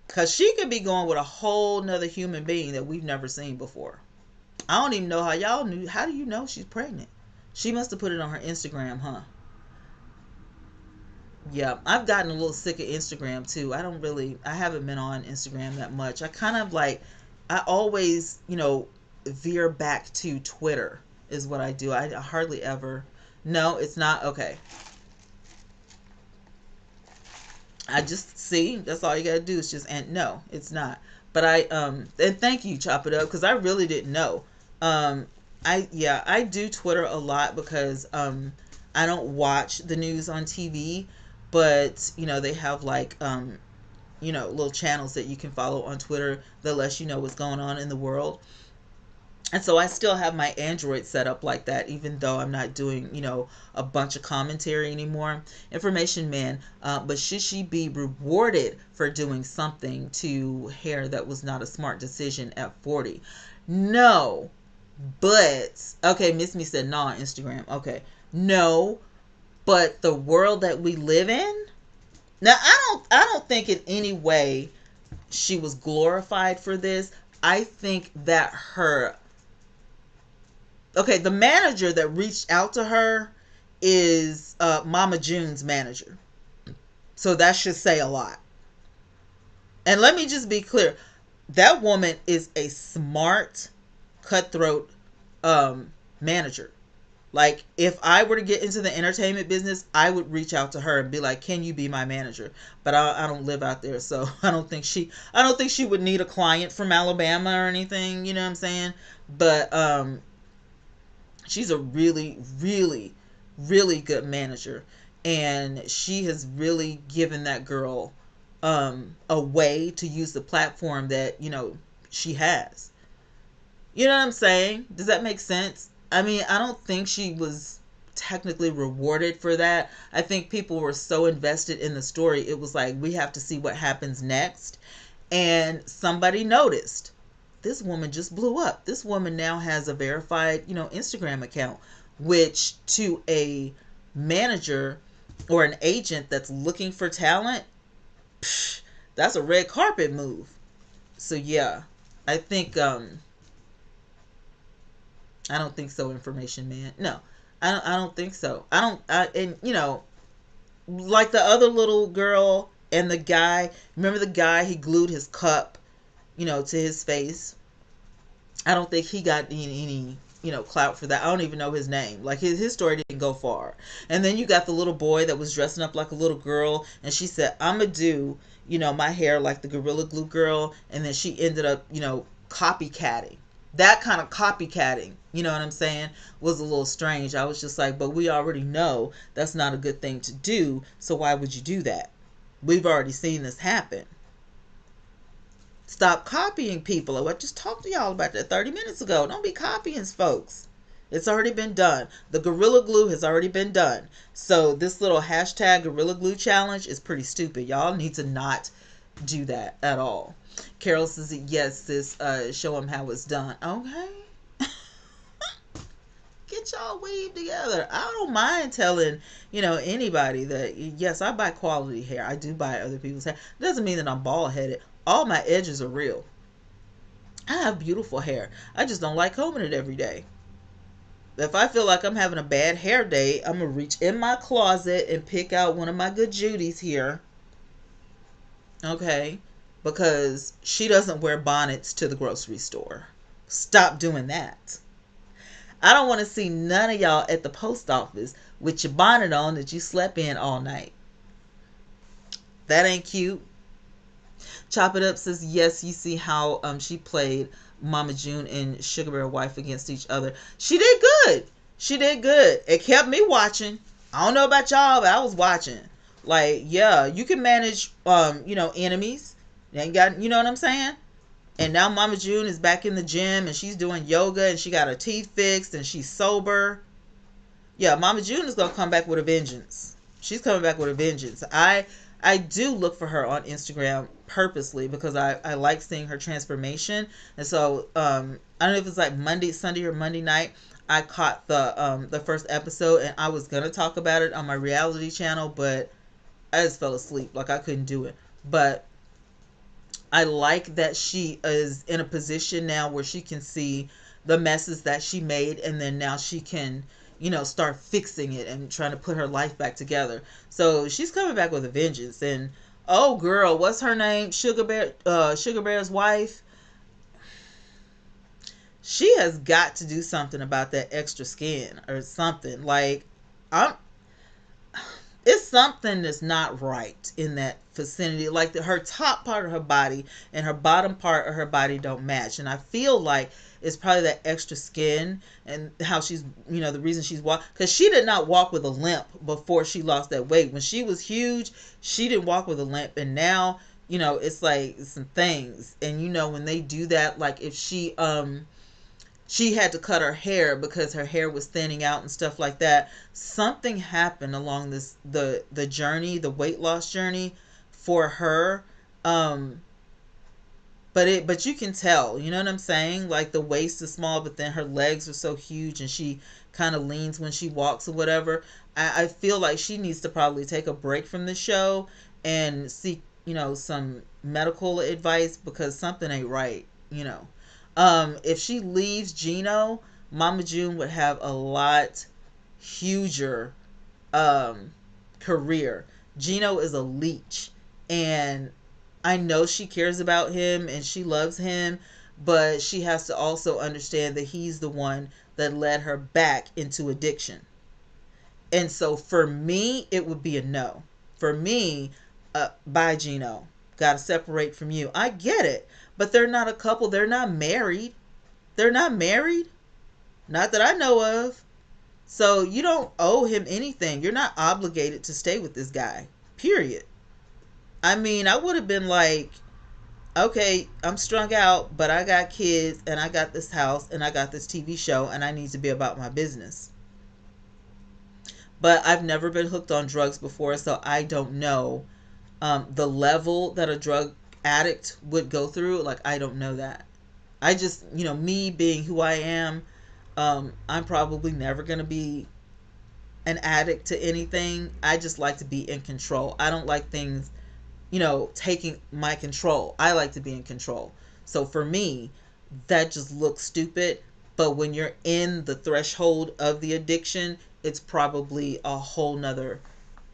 because she could be going with a whole nother human being that we've never seen before. I don't even know how y'all knew. How do you know she's pregnant? She must have put it on her Instagram, huh? Yeah, I've gotten a little sick of Instagram too. I haven't been on Instagram that much. I kind of like, I always, veer back to Twitter is what I do. I hardly ever, no, it's not, okay. I just, see, that's all you gotta do is just, and no, it's not. But and thank you, Chop It Up, because I really didn't know. I do Twitter a lot because, I don't watch the news on TV, but, they have like, little channels that you can follow on Twitter that lets you know what's going on in the world. And so I still have my Android set up like that, even though I'm not doing, a bunch of commentary anymore. Information man, but should she be rewarded for doing something to hair that was not a smart decision at 40? No, but, okay, Miss Me said no on Instagram. Okay, no, but the world that we live in, now I don't think in any way she was glorified for this. I think that the manager that reached out to her is Mama June's manager. So that should say a lot. And let me just be clear. That woman is a smart, cutthroat manager. Like, if I were to get into the entertainment business, I would reach out to her and be like, can you be my manager? But I don't live out there, so I don't think she would need a client from Alabama or anything, you know what I'm saying? But she's a really, really, really good manager. And she has really given that girl a way to use the platform that, she has. You know what I'm saying? Does that make sense? I mean, I don't think she was technically rewarded for that. I think people were so invested in the story, it was like, we have to see what happens next. And somebody noticed, this woman just blew up. This woman now has a verified, Instagram account, which to a manager or an agent that's looking for talent, that's a red carpet move. So yeah, I think, I don't think so, information man. No, I don't think so. Like the other little girl and the guy, remember the guy, he glued his cup, to his face. I don't think he got any clout for that. I don't even know his name. Like, his story didn't go far. And then you got the little boy that was dressing up like a little girl, and she said, I'm gonna do, my hair like the Gorilla Glue girl, and then she ended up, copycatting. That kind of copycatting, you know what I'm saying, was a little strange. I was just like, but we already know that's not a good thing to do, so why would you do that? We've already seen this happen. Stop copying people. I just talked to y'all about that 30 minutes ago. Don't be copying folks. It's already been done. The Gorilla Glue has already been done. So this little hashtag Gorilla Glue challenge is pretty stupid. Y'all need to not do that at all. Carol says, yes, sis, show them how it's done. Okay. Get y'all weave together. I don't mind telling, anybody that, yes, I buy quality hair. I do buy other people's hair. It doesn't mean that I'm bald-headed. All my edges are real. I have beautiful hair. I just don't like combing it every day. If I feel like I'm having a bad hair day, I'm going to reach in my closet and pick out one of my good Judies here. Okay. Because she doesn't wear bonnets to the grocery store. Stop doing that. I don't want to see none of y'all at the post office with your bonnet on that you slept in all night. That ain't cute. Chop It Up says, yes, you see how she played Mama June and Sugar Bear Wife against each other. She did good. She did good. It kept me watching. I don't know about y'all, but I was watching. Like, yeah, you can manage, enemies. Ain't got, you know what I'm saying? And now Mama June is back in the gym and she's doing yoga and she got her teeth fixed and she's sober. Yeah, Mama June is gonna come back with a vengeance. She's coming back with a vengeance. I do look for her on Instagram purposely because I like seeing her transformation. And so I don't know if it's like Monday, Sunday or Monday night. I caught the first episode and I was gonna talk about it on my reality channel, but I just fell asleep. Like I couldn't do it. But I like that she is in a position now where she can see the messes that she made, and then now she can, start fixing it and trying to put her life back together. So she's coming back with a vengeance. And oh girl, what's her name? Sugar Bear's wife. She has got to do something about that extra skin or something. Like I'm it's something that's not right in that vicinity. Like her top part of her body and her bottom part of her body don't match. And I feel like it's probably that extra skin and how she's, the reason she's walked. Because she did not walk with a limp before she lost that weight. When she was huge, she didn't walk with a limp. And now, it's like some things. And, when they do that, like if she had to cut her hair because her hair was thinning out and stuff like that. Something happened along the journey, the weight loss journey for her. But you can tell, you know what I'm saying? Like the waist is small, but then her legs are so huge and she kind of leans when she walks or whatever. I feel like she needs to probably take a break from the show and seek, some medical advice because something ain't right. If she leaves Gino, Mama June would have a lot huger career. Gino is a leech, and I know she cares about him and she loves him, but she has to also understand that he's the one that led her back into addiction. And so for me, it would be a no. For me, bye Gino. Gotta separate from you. I get it. But they're not a couple. They're not married. They're not married. Not that I know of. So you don't owe him anything. You're not obligated to stay with this guy. Period. I mean, I would have been like, okay, I'm strung out, but I got kids and I got this house and I got this TV show and I need to be about my business. But I've never been hooked on drugs before, so I don't know the level that a drug addict would go through. Like, I don't know that. I just, me being who I am, I'm probably never going to be an addict to anything. I just like to be in control. I don't like things, taking my control. I like to be in control. So for me, that just looks stupid. But when you're in the threshold of the addiction, it's probably a whole nother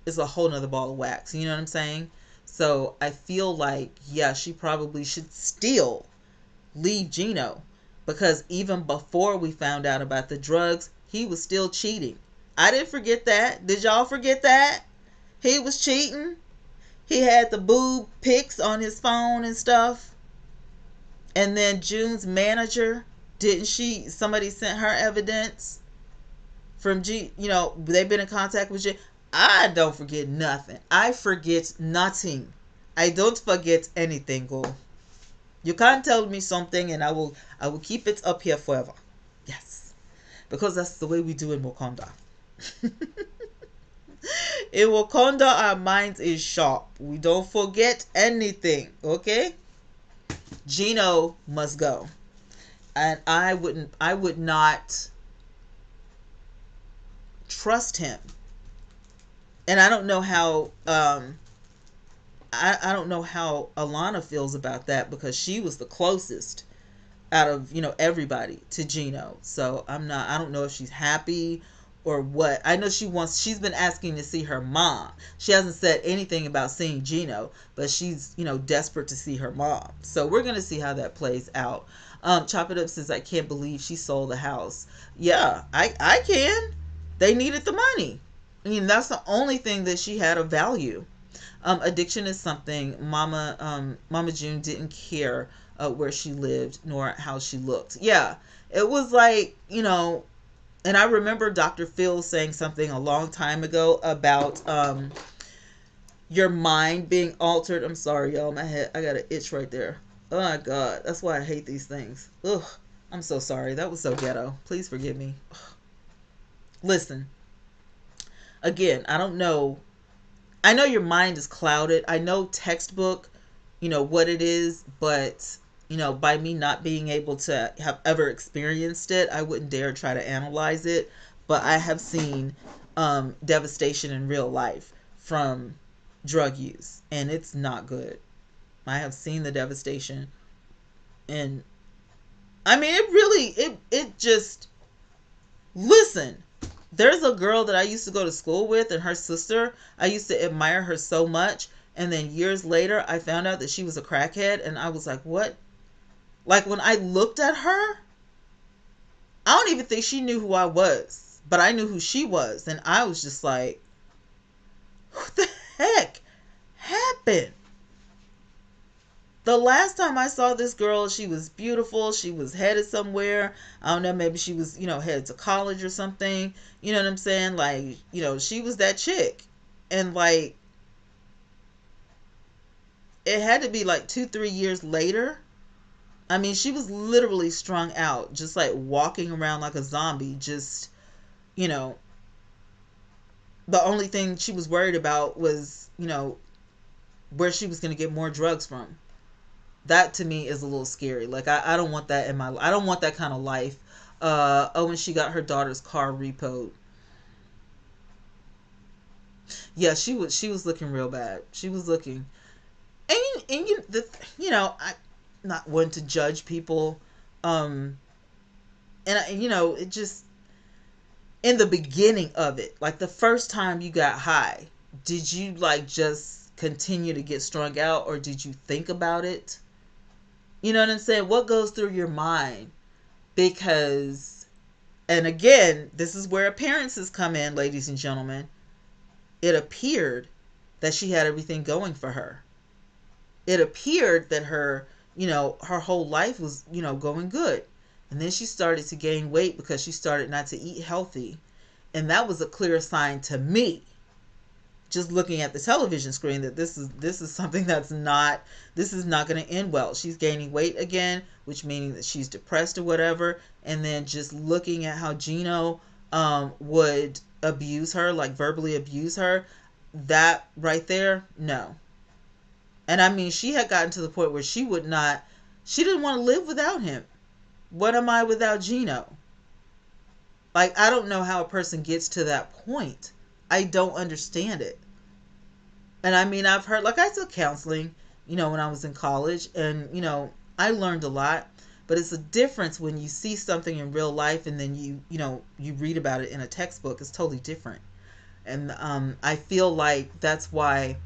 ball of wax. You know what I'm saying? So I feel like, yeah, she probably should still leave Gino, because even before we found out about the drugs, he was still cheating. I didn't forget that. Did y'all forget that? He was cheating. He had the boob pics on his phone and stuff. And then June's manager, somebody sent her evidence from they've been in contact with June. I don't forget nothing. I forget nothing. I don't forget anything, girl. You can't tell me something and I will keep it up here forever. Yes. Because that's the way we do in Wakanda. In Wakanda, our minds is sharp. We don't forget anything. Okay? Gino must go. And I would not trust him. And I don't know how I don't know how Alana feels about that, because she was the closest out of everybody to Gino. So I don't know if she's happy or what. I know she's been asking to see her mom. She hasn't said anything about seeing Gino, but she's desperate to see her mom. So we're gonna see how that plays out. Chop It Up says, I can't believe she sold the house. Yeah, I can. They needed the money. I mean, that's the only thing that she had of value. Addiction is something Mama June didn't care where she lived nor how she looked. Yeah, it was like, and I remember Dr. Phil saying something a long time ago about your mind being altered. I'm sorry, y'all. My head, I got an itch right there. Oh my God, that's why I hate these things. Ugh, I'm so sorry. That was so ghetto. Please forgive me. Ugh. Listen. again, I don't know. I know your mind is clouded. I know textbook, what it is, but by me not being able to have ever experienced it, I wouldn't dare try to analyze it. But I have seen devastation in real life from drug use, and it's not good. I have seen the devastation, and I mean, it really, it just, listen, there's a girl that I used to go to school with, and her sister, I used to admire her so much. And then years later, I found out that she was a crackhead, and I was like, what? Like, when I looked at her, I don't even think she knew who I was, but I knew who she was. And I was just like, what the heck happened? The last time I saw this girl, she was beautiful. She was headed somewhere. I don't know, maybe she was, headed to college or something. You know what I'm saying? Like, she was that chick. And like, it had to be like 2-3 years later. I mean, she was literally strung out, just like walking around like a zombie. Just, the only thing she was worried about was, where she was going to get more drugs from. That to me is a little scary. Like, I don't want that in my, I don't want that kind of life. Oh, and she got her daughter's car repoed. Yeah, she was looking real bad. She was looking, I not one to judge people, and it just, in the beginning of it, like the first time you got high, did you like just continue to get strung out, or did you think about it? You know what I'm saying? What goes through your mind? Because, and again, this is where appearances come in, ladies and gentlemen. It appeared that she had everything going for her. It appeared that her whole life was, going good. And then she started to gain weight because she started not to eat healthy. And that was a clear sign to me, just looking at the television screen, that this is something this is not going to end well. She's gaining weight again, which meaning that she's depressed or whatever. And then just looking at how Gino would abuse her, like verbally abuse her, that right there, no. And I mean, she had gotten to the point where she didn't want to live without him. What am I without Gino? Like, I don't know how a person gets to that point. I don't understand it. And I mean, I've heard, like, I took counseling, when I was in college, and, I learned a lot. But it's a difference when you see something in real life and then you read about it in a textbook. It's totally different. And I feel like that's why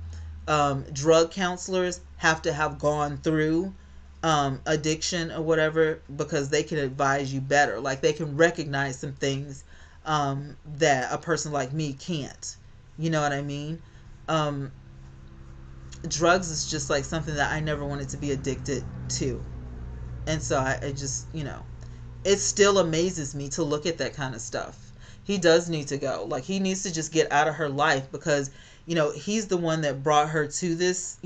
drug counselors have to have gone through addiction or whatever, because they can advise you better. Like, they can recognize some things that a person like me can't. You know what I mean? Drugs is just like something that I never wanted to be addicted to. And so I just, it still amazes me to look at that kind of stuff. He does need to go. Like, he needs to just get out of her life, because, he's the one that brought her to this,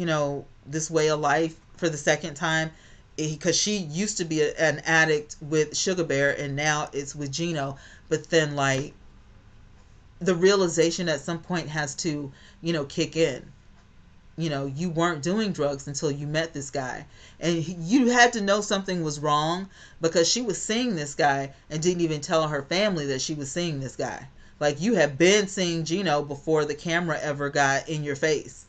this way of life for the second time. Because she used to be an addict with Sugar Bear, and now it's with Gino. But then, like, the realization at some point has to, kick in. You weren't doing drugs until you met this guy. And you had to know something was wrong, because she was seeing this guy and didn't even tell her family that she was seeing this guy. Like, you have been seeing Gino before the camera ever got in your face.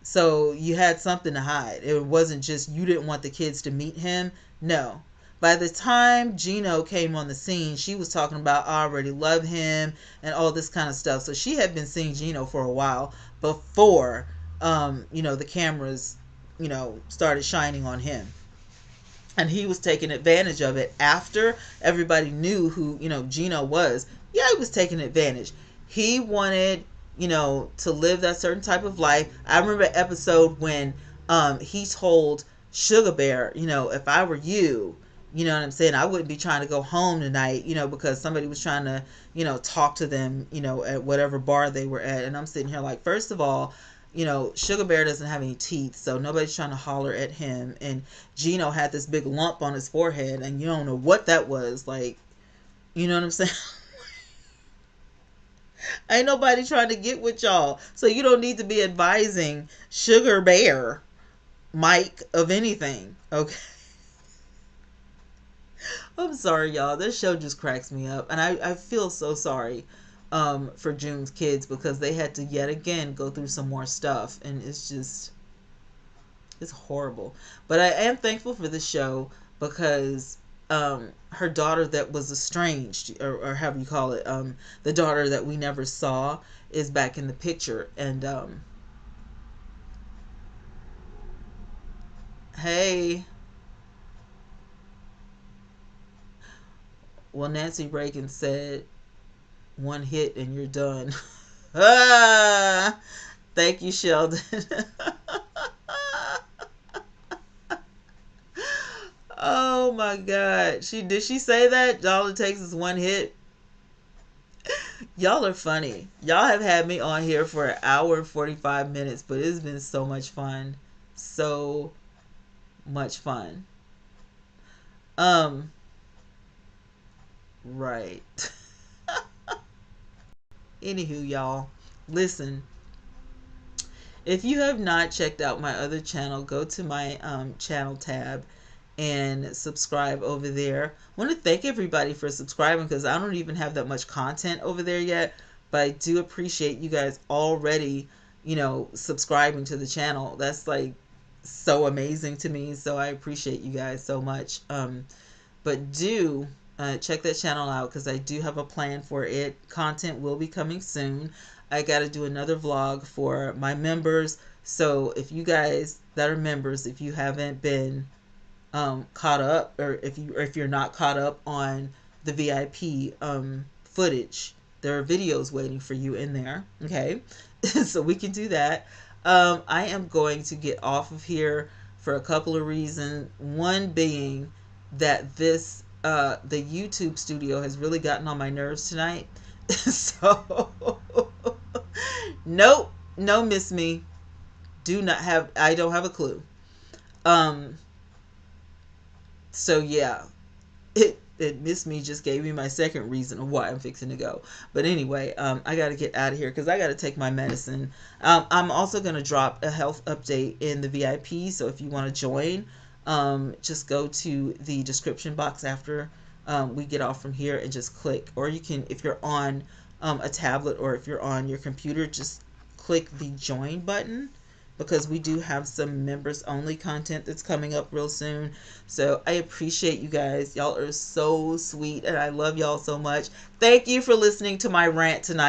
So you had something to hide. It wasn't just you didn't want the kids to meet him. No. By the time Gino came on the scene, she was talking about, I already love him and all this kind of stuff. So she had been seeing Gino for a while before the cameras, started shining on him. And he was taking advantage of it after everybody knew who, Gino was. Yeah, he was taking advantage. He wanted, to live that certain type of life. I remember an episode when he told Sugar Bear, if I were you, you know what I'm saying, I wouldn't be trying to go home tonight, because somebody was trying to, talk to them, at whatever bar they were at. And I'm sitting here like, first of all, Sugar Bear doesn't have any teeth, so nobody's trying to holler at him. And Gino had this big lump on his forehead, and you don't know what that was. Like, you know what I'm saying? Ain't nobody trying to get with y'all. So you don't need to be advising Sugar Bear Mike of anything. Okay. I'm sorry, y'all. This show just cracks me up. And I feel so sorry for June's kids because they had to yet again go through some more stuff. And it's horrible. But I am thankful for this show because her daughter that was estranged, or however you call it, the daughter that we never saw is back in the picture. And hey, well, Nancy Reagan said, one hit and you're done. Ah, thank you, Sheldon. Oh my God. Did she say that? All it takes is one hit. Y'all are funny. Y'all have had me on here for an hour and 45 minutes, but it's been so much fun. So much fun. Um, right. Anywho, y'all, listen. If you have not checked out my other channel, go to my channel tab and subscribe over there. I want to thank everybody for subscribing because I don't even have that much content over there yet, but I do appreciate you guys already, subscribing to the channel. That's like so amazing to me. So I appreciate you guys so much. But do check that channel out because I do have a plan for it. Content will be coming soon. I got to do another vlog for my members. So if you guys that are members, if you haven't been caught up, or if you're not caught up on the VIP footage, there are videos waiting for you in there. Okay, so we can do that. I am going to get off of here for a couple of reasons. One being that this the YouTube studio has really gotten on my nerves tonight. So nope, no, miss me. I don't have a clue. Um, so yeah, it missed me just gave me my second reason of why I'm fixing to go. But anyway, I got to get out of here because I got to take my medicine. I'm also going to drop a health update in the VIP. So if you want to join, just go to the description box after we get off from here and just click. Or you can, if you're on a tablet or if you're on your computer, just click the join button, because we do have some members only content that's coming up real soon. So I appreciate you guys. Y'all are so sweet and I love y'all so much. Thank you for listening to my rant tonight.